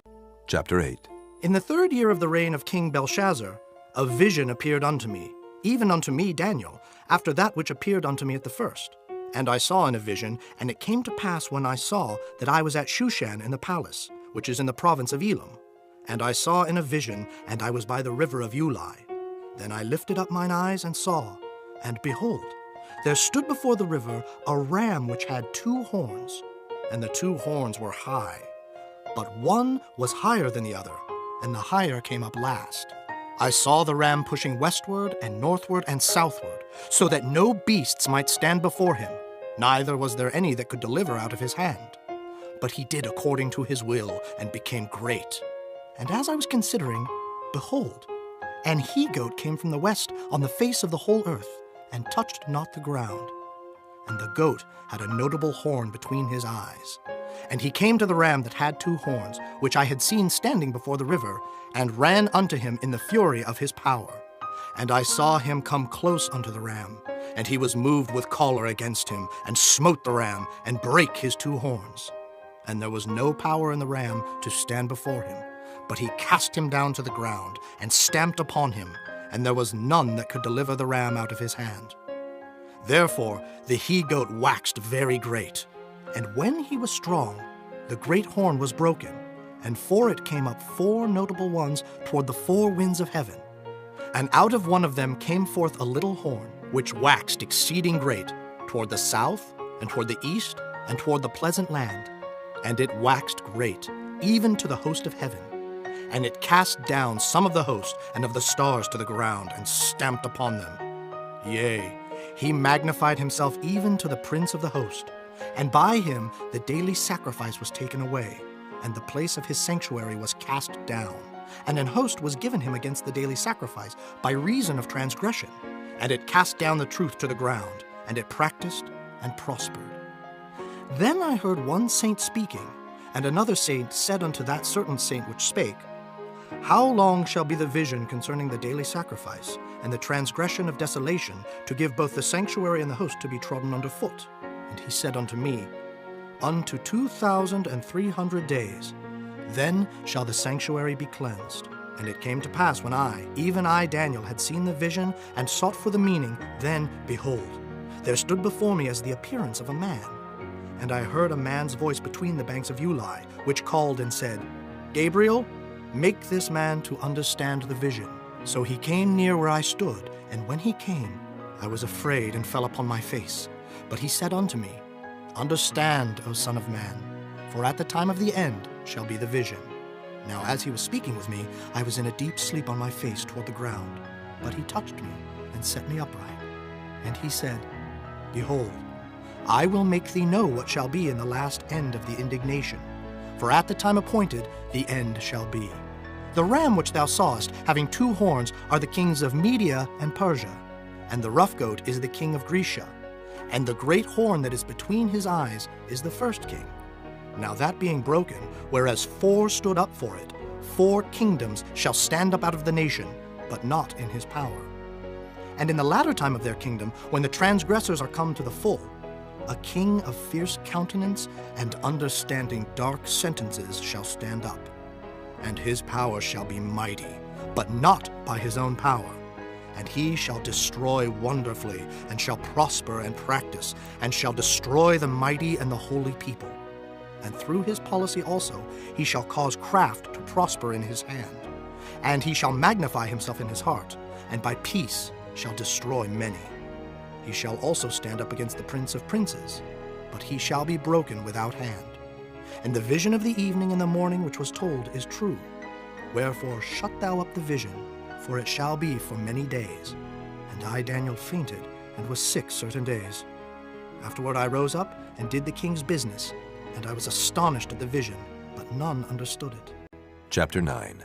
Chapter 8. In the 3rd year of the reign of King Belshazzar, a vision appeared unto me, even unto me, Daniel, after that which appeared unto me at the first. And I saw in a vision, and it came to pass when I saw that I was at Shushan in the palace, which is in the province of Elam. And I saw in a vision, and I was by the river of Ulai. Then I lifted up mine eyes and saw, and behold, there stood before the river a ram which had 2 horns, and the 2 horns were high. But one was higher than the other, and the higher came up last. I saw the ram pushing westward and northward and southward, so that no beasts might stand before him, neither was there any that could deliver out of his hand. But he did according to his will, and became great. And as I was considering, behold, an he-goat came from the west on the face of the whole earth, and touched not the ground. And the goat had a notable horn between his eyes. And he came to the ram that had 2 horns, which I had seen standing before the river, and ran unto him in the fury of his power. And I saw him come close unto the ram, and he was moved with choler against him, and smote the ram, and brake his 2 horns. And there was no power in the ram to stand before him, but he cast him down to the ground, and stamped upon him, and there was none that could deliver the ram out of his hand. Therefore the he-goat waxed very great, and when he was strong, the great horn was broken, and for it came up 4 notable ones toward the 4 winds of heaven. And out of one of them came forth a little horn, which waxed exceeding great, toward the south, and toward the east, and toward the pleasant land. And it waxed great, even to the host of heaven. And it cast down some of the host and of the stars to the ground, and stamped upon them. Yea, he magnified himself even to the prince of the host. And by him the daily sacrifice was taken away, and the place of his sanctuary was cast down. And an host was given him against the daily sacrifice by reason of transgression. And it cast down the truth to the ground, and it practiced and prospered. Then I heard one saint speaking, and another saint said unto that certain saint which spake, How long shall be the vision concerning the daily sacrifice, and the transgression of desolation, to give both the sanctuary and the host to be trodden under foot? And he said unto me, Unto 2,300 days. Then shall the sanctuary be cleansed. And it came to pass when I, even I, Daniel, had seen the vision, and sought for the meaning, then, behold, there stood before me as the appearance of a man. And I heard a man's voice between the banks of Ulai, which called and said, Gabriel, make this man to understand the vision. So he came near where I stood, and when he came, I was afraid and fell upon my face. But he said unto me, Understand, O Son of Man, for at the time of the end shall be the vision. Now as he was speaking with me, I was in a deep sleep on my face toward the ground. But he touched me and set me upright. And he said, Behold, I will make thee know what shall be in the last end of the indignation. For at the time appointed the end shall be. The ram which thou sawest, having 2 horns, are the kings of Media and Persia, and the rough goat is the king of Grecia. And the great horn that is between his eyes is the first king. Now that being broken, whereas 4 stood up for it, 4 kingdoms shall stand up out of the nation, but not in his power. And in the latter time of their kingdom, when the transgressors are come to the full, a king of fierce countenance and understanding dark sentences shall stand up. And his power shall be mighty, but not by his own power. And he shall destroy wonderfully, and shall prosper and practice, and shall destroy the mighty and the holy people. And through his policy also he shall cause craft to prosper in his hand. And he shall magnify himself in his heart, and by peace shall destroy many. He shall also stand up against the prince of princes, but he shall be broken without hand. And the vision of the evening and the morning which was told is true. Wherefore shut thou up the vision, for it shall be for many days. And I, Daniel, fainted, and was sick certain days. Afterward I rose up, and did the king's business, and I was astonished at the vision, but none understood it. Chapter 9.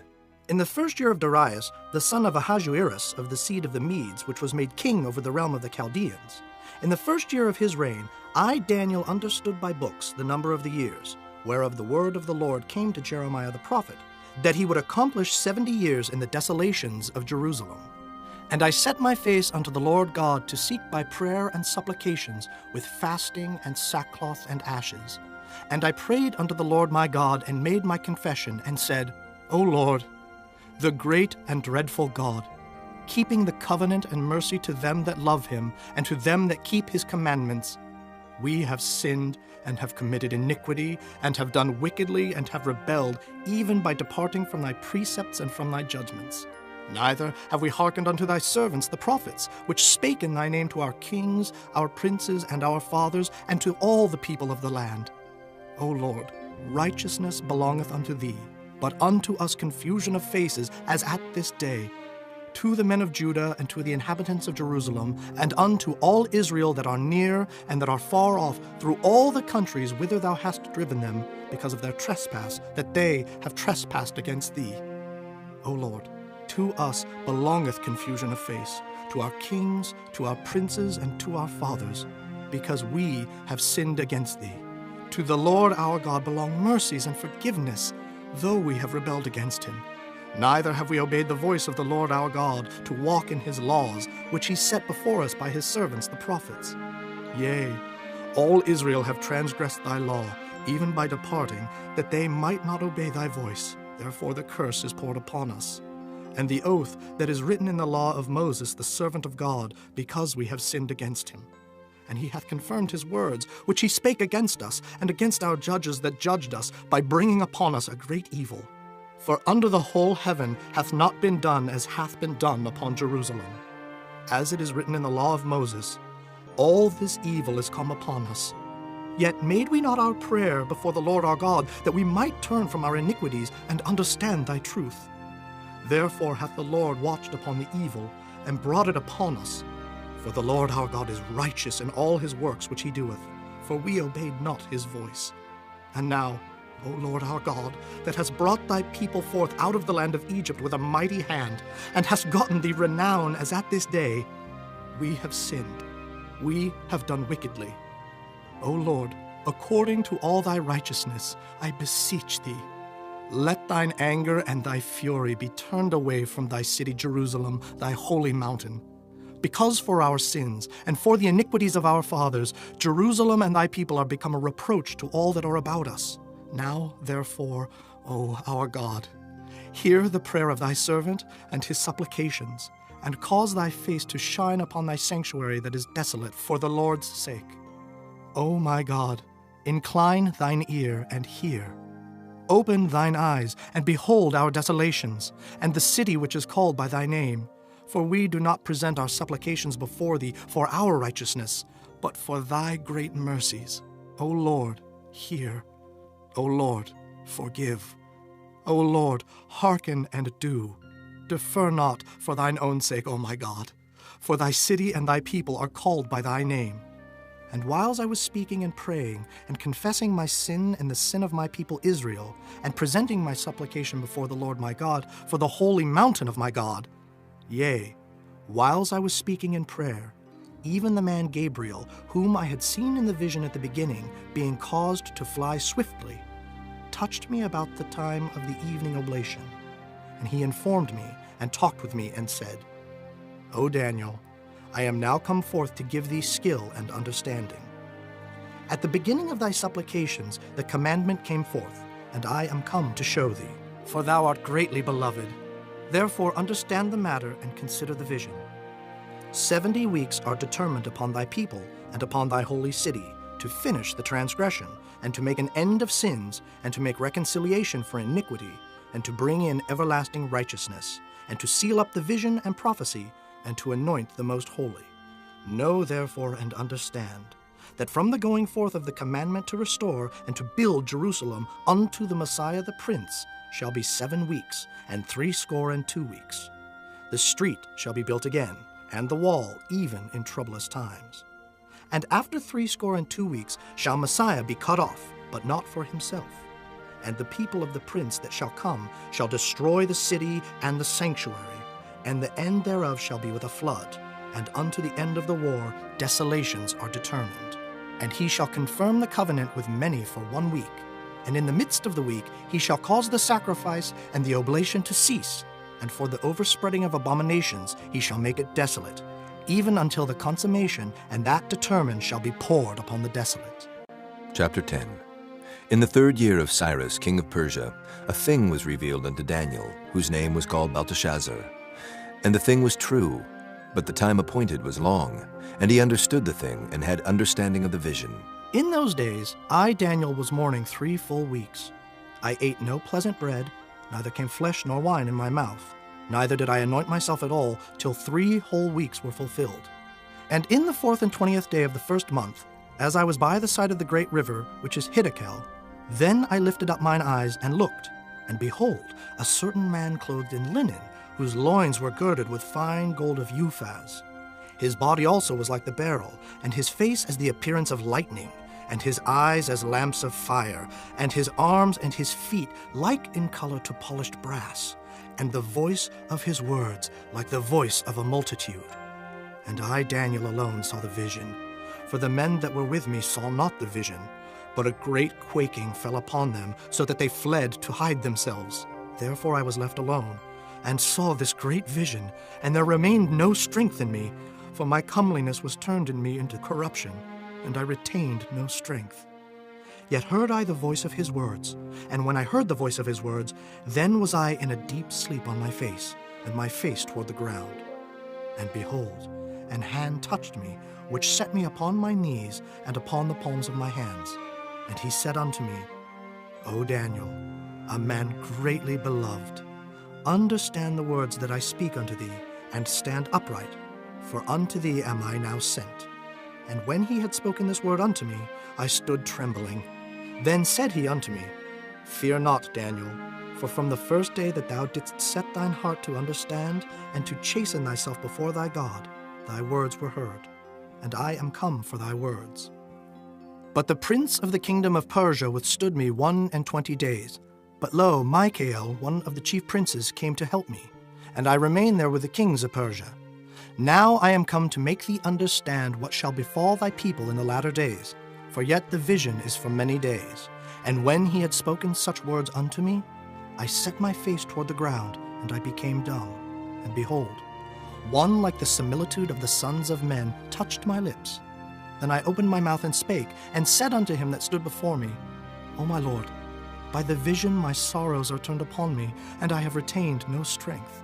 In the first year of Darius, the son of Ahasuerus of the seed of the Medes, which was made king over the realm of the Chaldeans, in the first year of his reign, I, Daniel, understood by books the number of the years, whereof the word of the Lord came to Jeremiah the prophet, that he would accomplish 70 years in the desolations of Jerusalem. And I set my face unto the Lord God to seek by prayer and supplications with fasting and sackcloth and ashes. And I prayed unto the Lord my God, and made my confession, and said, O Lord, the great and dreadful God, keeping the covenant and mercy to them that love him, and to them that keep his commandments, We have sinned and have committed iniquity, and have done wickedly, and have rebelled, even by departing from thy precepts and from thy judgments. Neither have we hearkened unto thy servants the prophets, which spake in thy name to our kings, our princes, and our fathers, and to all the people of the land. O Lord, righteousness belongeth unto thee, but unto us confusion of faces, as at this day. To the men of Judah, and to the inhabitants of Jerusalem, and unto all Israel that are near and that are far off, through all the countries whither thou hast driven them, because of their trespass, that they have trespassed against thee. O Lord, to us belongeth confusion of face, to our kings, to our princes, and to our fathers, because we have sinned against thee. To the Lord our God belong mercies and forgiveness, though we have rebelled against him. Neither have we obeyed the voice of the Lord our God, to walk in his laws, which he set before us by his servants the prophets. Yea, all Israel have transgressed thy law, even by departing, that they might not obey thy voice. Therefore the curse is poured upon us. And the oath that is written in the law of Moses, the servant of God, because we have sinned against him. And he hath confirmed his words, which he spake against us, and against our judges that judged us, by bringing upon us a great evil. For under the whole heaven hath not been done as hath been done upon Jerusalem. As it is written in the law of Moses, all this evil is come upon us. Yet made we not our prayer before the Lord our God, that we might turn from our iniquities and understand thy truth. Therefore hath the Lord watched upon the evil, and brought it upon us. For the Lord our God is righteous in all his works which he doeth, for we obeyed not his voice. And now, O Lord our God, that hast brought thy people forth out of the land of Egypt with a mighty hand, and hast gotten thee renown as at this day, we have sinned, we have done wickedly. O Lord, according to all thy righteousness, I beseech thee, let thine anger and thy fury be turned away from thy city Jerusalem, thy holy mountain. Because for our sins, and for the iniquities of our fathers, Jerusalem and thy people are become a reproach to all that are about us. Now, therefore, O our God, hear the prayer of thy servant and his supplications, and cause thy face to shine upon thy sanctuary that is desolate for the Lord's sake. O my God, incline thine ear and hear. Open thine eyes and behold our desolations, and the city which is called by thy name. For we do not present our supplications before thee for our righteousness, but for thy great mercies. O Lord, hear. O Lord, forgive. O Lord, hearken and do. Defer not for thine own sake, O my God. For thy city and thy people are called by thy name. And whiles I was speaking and praying, and confessing my sin and the sin of my people Israel, and presenting my supplication before the Lord my God for the holy mountain of my God, yea, whiles I was speaking in prayer, even the man Gabriel, whom I had seen in the vision at the beginning, being caused to fly swiftly, touched me about the time of the evening oblation. And he informed me, and talked with me, and said, O Daniel, I am now come forth to give thee skill and understanding. At the beginning of thy supplications the commandment came forth, and I am come to show thee. For thou art greatly beloved. Therefore understand the matter and consider the vision. 70 weeks are determined upon thy people and upon thy holy city, to finish the transgression, and to make an end of sins, and to make reconciliation for iniquity, and to bring in everlasting righteousness, and to seal up the vision and prophecy, and to anoint the most holy. Know therefore and understand, that from the going forth of the commandment to restore and to build Jerusalem unto the Messiah the Prince shall be 7 weeks, and 62 weeks. The street shall be built again, and the wall even in troublous times. And after 62 weeks shall Messiah be cut off, but not for himself. And the people of the prince that shall come shall destroy the city and the sanctuary, and the end thereof shall be with a flood, and unto the end of the war desolations are determined. And he shall confirm the covenant with many for 1 week, and in the midst of the week he shall cause the sacrifice and the oblation to cease, and for the overspreading of abominations he shall make it desolate, even until the consummation, and that determined shall be poured upon the desolate. Chapter 10. In the 3rd year of Cyrus, king of Persia, a thing was revealed unto Daniel, whose name was called Belteshazzar. And the thing was true, But the time appointed was long, and he understood the thing and had understanding of the vision. In those days, I, Daniel, was mourning 3 full weeks. I ate no pleasant bread, neither came flesh nor wine in my mouth, neither did I anoint myself at all, till 3 whole weeks were fulfilled. And in the 4th and 20th day of the 1st month, as I was by the side of the great river, which is Hiddekel, then I lifted up mine eyes and looked, and behold, a certain man clothed in linen, whose loins were girded with fine gold of Uphaz. His body also was like the beryl, and his face as the appearance of lightning, and his eyes as lamps of fire, and his arms and his feet like in color to polished brass, and the voice of his words like the voice of a multitude. And I, Daniel, alone saw the vision, for the men that were with me saw not the vision, but a great quaking fell upon them, so that they fled to hide themselves. Therefore I was left alone, and saw this great vision, and there remained no strength in me, for my comeliness was turned in me into corruption, and I retained no strength. Yet heard I the voice of his words, and when I heard the voice of his words, then was I in a deep sleep on my face, and my face toward the ground. And behold, an hand touched me, which set me upon my knees and upon the palms of my hands. And he said unto me, O Daniel, a man greatly beloved, understand the words that I speak unto thee, and stand upright, for unto thee am I now sent. And when he had spoken this word unto me, I stood trembling. Then said he unto me, Fear not, Daniel, for from the first day that thou didst set thine heart to understand and to chasten thyself before thy God, thy words were heard, and I am come for thy words. But the prince of the kingdom of Persia withstood me 21 days. But lo, Michael, one of the chief princes, came to help me, and I remained there with the kings of Persia. Now I am come to make thee understand what shall befall thy people in the latter days, for yet the vision is for many days. And when he had spoken such words unto me, I set my face toward the ground, and I became dumb. And behold, one like the similitude of the sons of men touched my lips. Then I opened my mouth and spake, and said unto him that stood before me, O my Lord, by the vision my sorrows are turned upon me, and I have retained no strength.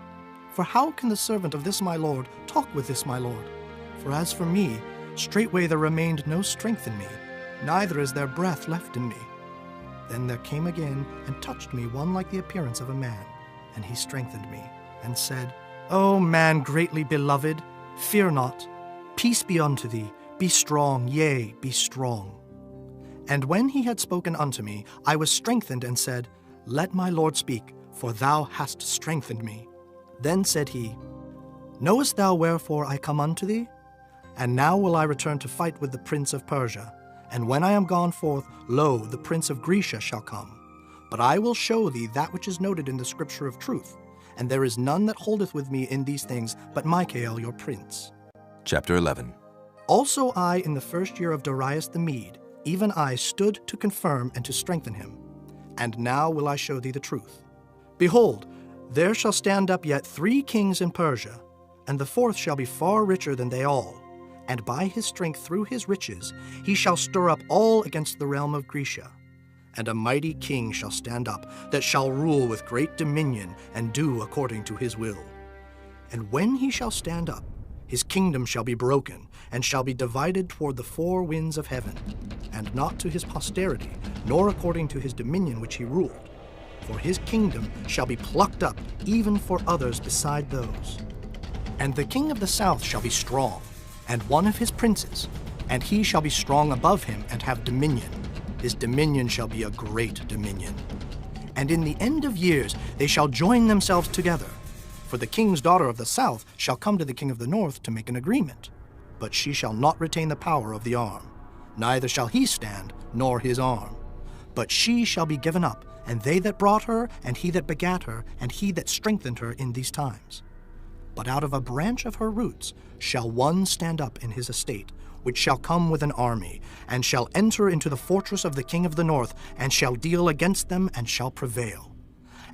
For how can the servant of this my Lord talk with this my Lord? For as for me, straightway there remained no strength in me, neither is there breath left in me. Then there came again and touched me one like the appearance of a man, and he strengthened me, and said, O man greatly beloved, fear not. Peace be unto thee, be strong, yea, be strong. And when he had spoken unto me, I was strengthened, and said, Let my Lord speak, for thou hast strengthened me. Then said he, Knowest thou wherefore I come unto thee? And now will I return to fight with the prince of Persia. And when I am gone forth, lo, the prince of Grecia shall come. But I will show thee that which is noted in the scripture of truth. And there is none that holdeth with me in these things, but Michael your prince. Chapter 11. Also I, in the 1st year of Darius the Mede, even I stood to confirm and to strengthen him. And now will I show thee the truth. Behold, there shall stand up yet 3 kings in Persia, and the 4th shall be far richer than they all. And by his strength through his riches he shall stir up all against the realm of Grecia. And a mighty king shall stand up, that shall rule with great dominion, and do according to his will. And when he shall stand up, his kingdom shall be broken, and shall be divided toward the 4 winds of heaven, and not to his posterity, nor according to his dominion which he ruled. For his kingdom shall be plucked up, even for others beside those. And the king of the south shall be strong, and one of his princes, and he shall be strong above him, and have dominion. His dominion shall be a great dominion. And in the end of years they shall join themselves together. For the king's daughter of the south shall come to the king of the north to make an agreement. But she shall not retain the power of the arm, neither shall he stand, nor his arm. But she shall be given up, and they that brought her, and he that begat her, and he that strengthened her in these times. But out of a branch of her roots shall one stand up in his estate, which shall come with an army, and shall enter into the fortress of the king of the north, and shall deal against them, and shall prevail.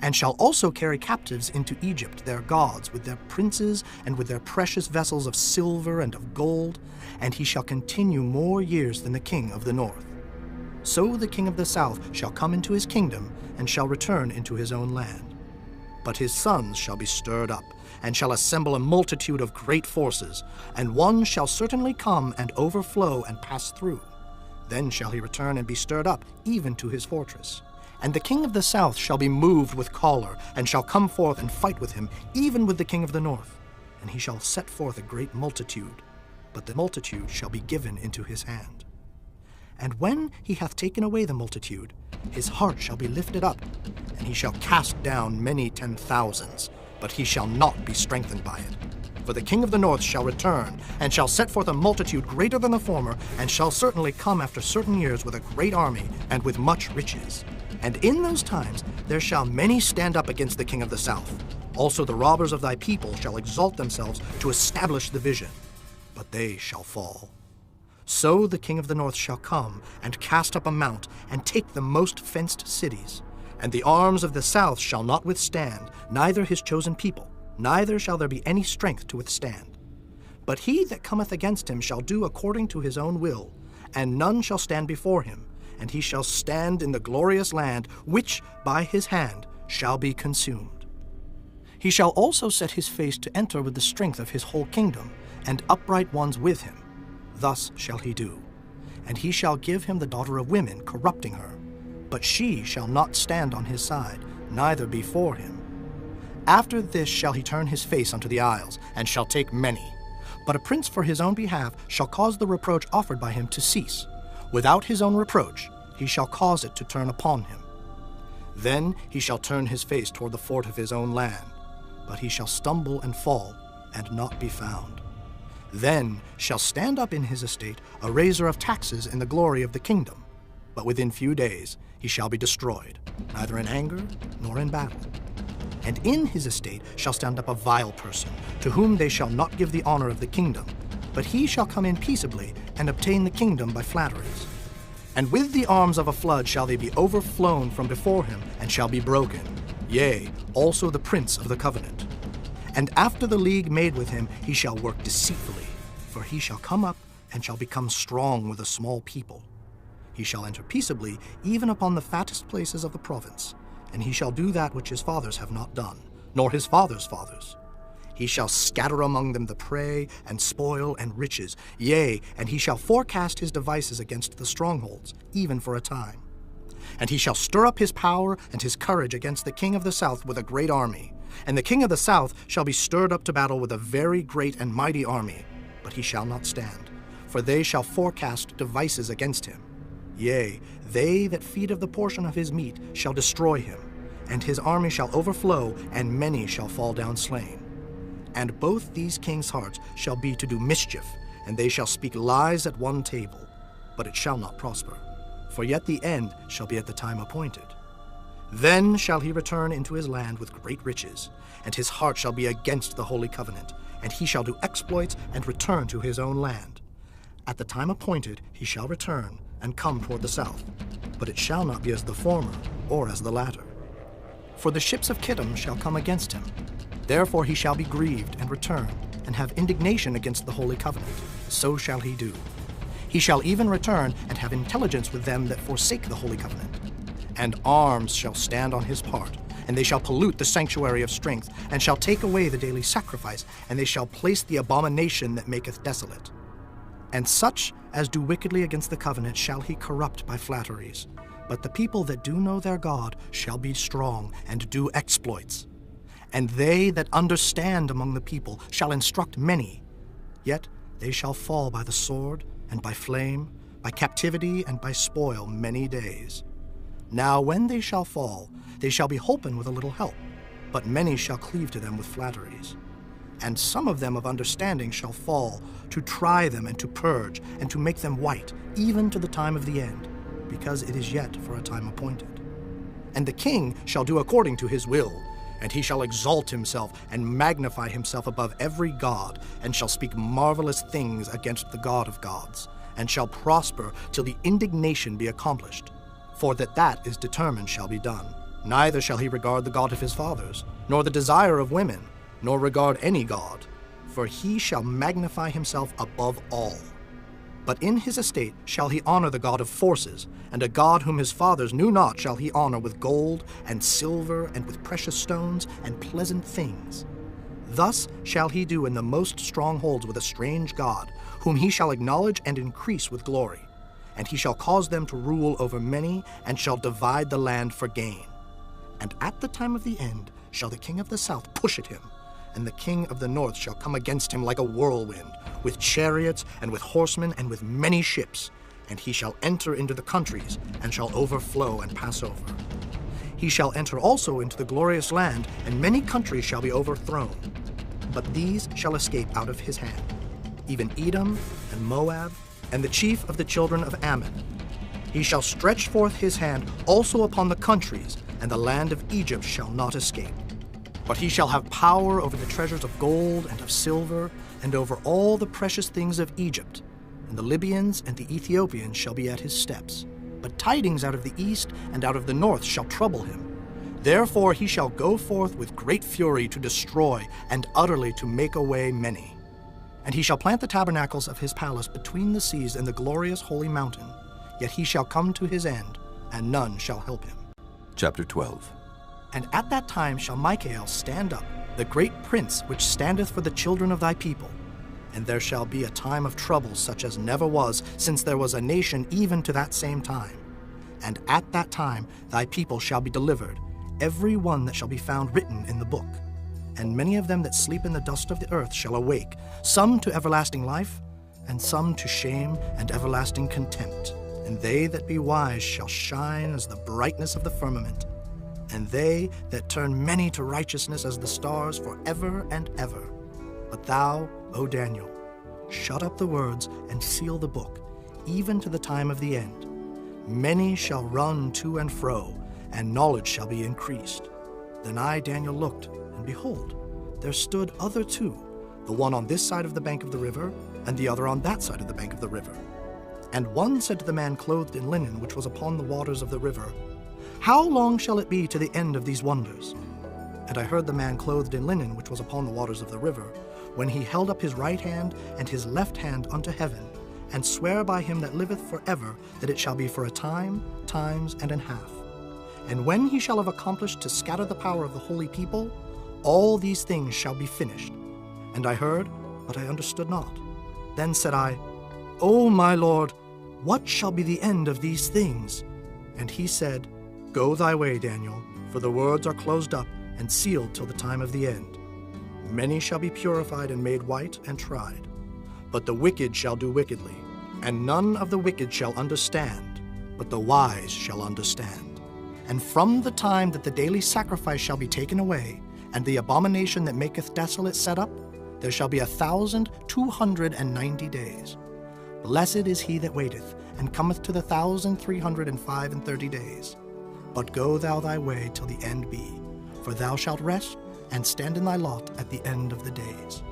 And shall also carry captives into Egypt their gods, with their princes, and with their precious vessels of silver and of gold, and he shall continue more years than the king of the north. So the king of the south shall come into his kingdom, and shall return into his own land. But his sons shall be stirred up, and shall assemble a multitude of great forces, and one shall certainly come and overflow and pass through. Then shall he return and be stirred up, even to his fortress. And the king of the south shall be moved with choler, and shall come forth and fight with him, even with the king of the north. And he shall set forth a great multitude, but the multitude shall be given into his hand. And when he hath taken away the multitude, his heart shall be lifted up, and he shall cast down many 10,000s, but he shall not be strengthened by it. For the king of the north shall return, and shall set forth a multitude greater than the former, and shall certainly come after certain years with a great army, and with much riches. And in those times there shall many stand up against the king of the south. Also the robbers of thy people shall exalt themselves to establish the vision, but they shall fall. So the king of the north shall come, and cast up a mount, and take the most fenced cities. And the arms of the south shall not withstand, neither his chosen people, neither shall there be any strength to withstand. But he that cometh against him shall do according to his own will, and none shall stand before him, and he shall stand in the glorious land, which by his hand shall be consumed. He shall also set his face to enter with the strength of his whole kingdom, and upright ones with him. Thus shall he do. And he shall give him the daughter of women, corrupting her. But she shall not stand on his side, neither before him. After this shall he turn his face unto the isles, and shall take many. But a prince for his own behalf shall cause the reproach offered by him to cease. Without his own reproach he shall cause it to turn upon him. Then he shall turn his face toward the fort of his own land, but he shall stumble and fall, and not be found. Then shall stand up in his estate a raiser of taxes in the glory of the kingdom, but within few days he shall be destroyed, neither in anger nor in battle. And in his estate shall stand up a vile person, to whom they shall not give the honor of the kingdom, but he shall come in peaceably, and obtain the kingdom by flatteries. And with the arms of a flood shall they be overflown from before him, and shall be broken, yea, also the prince of the covenant. And after the league made with him, he shall work deceitfully, for he shall come up, and shall become strong with a small people. He shall enter peaceably, even upon the fattest places of the province, and he shall do that which his fathers have not done, nor his fathers' fathers. He shall scatter among them the prey, and spoil, and riches, yea, and he shall forecast his devices against the strongholds, even for a time. And he shall stir up his power and his courage against the king of the south with a great army. And the king of the south shall be stirred up to battle with a very great and mighty army, but he shall not stand, for they shall forecast devices against him. Yea, they that feed of the portion of his meat shall destroy him, and his army shall overflow, and many shall fall down slain. And both these kings' hearts shall be to do mischief, and they shall speak lies at one table, but it shall not prosper, for yet the end shall be at the time appointed. Then shall he return into his land with great riches, and his heart shall be against the holy covenant, and he shall do exploits and return to his own land. At the time appointed he shall return and come toward the south, but it shall not be as the former or as the latter. For the ships of Kittim shall come against him. Therefore he shall be grieved and return, and have indignation against the holy covenant. So shall he do. He shall even return and have intelligence with them that forsake the holy covenant. And arms shall stand on his part, and they shall pollute the sanctuary of strength, and shall take away the daily sacrifice, and they shall place the abomination that maketh desolate. And such as do wickedly against the covenant shall he corrupt by flatteries. But the people that do know their God shall be strong, and do exploits. And they that understand among the people shall instruct many. Yet they shall fall by the sword, and by flame, by captivity, and by spoil many days. Now when they shall fall, they shall be holpen with a little help, but many shall cleave to them with flatteries. And some of them of understanding shall fall, to try them and to purge, and to make them white, even to the time of the end, because it is yet for a time appointed. And the king shall do according to his will, and he shall exalt himself and magnify himself above every god, and shall speak marvelous things against the God of gods, and shall prosper till the indignation be accomplished. For that is determined shall be done. Neither shall he regard the God of his fathers, nor the desire of women, nor regard any god, for he shall magnify himself above all. But in his estate shall he honor the God of forces, and a God whom his fathers knew not shall he honor with gold and silver and with precious stones and pleasant things. Thus shall he do in the most strongholds with a strange God, whom he shall acknowledge and increase with glory. And he shall cause them to rule over many, and shall divide the land for gain. And at the time of the end shall the king of the south push at him, and the king of the north shall come against him like a whirlwind, with chariots and with horsemen and with many ships. And he shall enter into the countries, and shall overflow and pass over. He shall enter also into the glorious land, and many countries shall be overthrown. But these shall escape out of his hand, even Edom and Moab, and the chief of the children of Ammon. He shall stretch forth his hand also upon the countries, and the land of Egypt shall not escape. But he shall have power over the treasures of gold and of silver, and over all the precious things of Egypt. And the Libyans and the Ethiopians shall be at his steps. But tidings out of the east and out of the north shall trouble him. Therefore he shall go forth with great fury to destroy, and utterly to make away many. And he shall plant the tabernacles of his palace between the seas and the glorious holy mountain. Yet he shall come to his end, and none shall help him. Chapter 12. And at that time shall Michael stand up, the great prince which standeth for the children of thy people. And there shall be a time of trouble such as never was, since there was a nation even to that same time. And at that time thy people shall be delivered, every one that shall be found written in the book. And many of them that sleep in the dust of the earth shall awake, some to everlasting life, and some to shame and everlasting contempt. And they that be wise shall shine as the brightness of the firmament, and they that turn many to righteousness as the stars forever and ever. But thou, O Daniel, shut up the words and seal the book, even to the time of the end. Many shall run to and fro, and knowledge shall be increased. Then I, Daniel, looked, and behold, there stood other two, the one on this side of the bank of the river, and the other on that side of the bank of the river. And one said to the man clothed in linen, which was upon the waters of the river, How long shall it be to the end of these wonders? And I heard the man clothed in linen, which was upon the waters of the river, when he held up his right hand and his left hand unto heaven, and swear by him that liveth forever, that it shall be for a time, times, and an half. And when he shall have accomplished to scatter the power of the holy people, all these things shall be finished. And I heard, but I understood not. Then said I, O my Lord, what shall be the end of these things? And he said, Go thy way, Daniel, for the words are closed up and sealed till the time of the end. Many shall be purified and made white and tried. But the wicked shall do wickedly, and none of the wicked shall understand, but the wise shall understand. And from the time that the daily sacrifice shall be taken away, and the abomination that maketh desolate set up, there shall be 1,290 days. Blessed is he that waiteth, and cometh to the 1,335 days. But go thou thy way till the end be, for thou shalt rest, and stand in thy lot at the end of the days.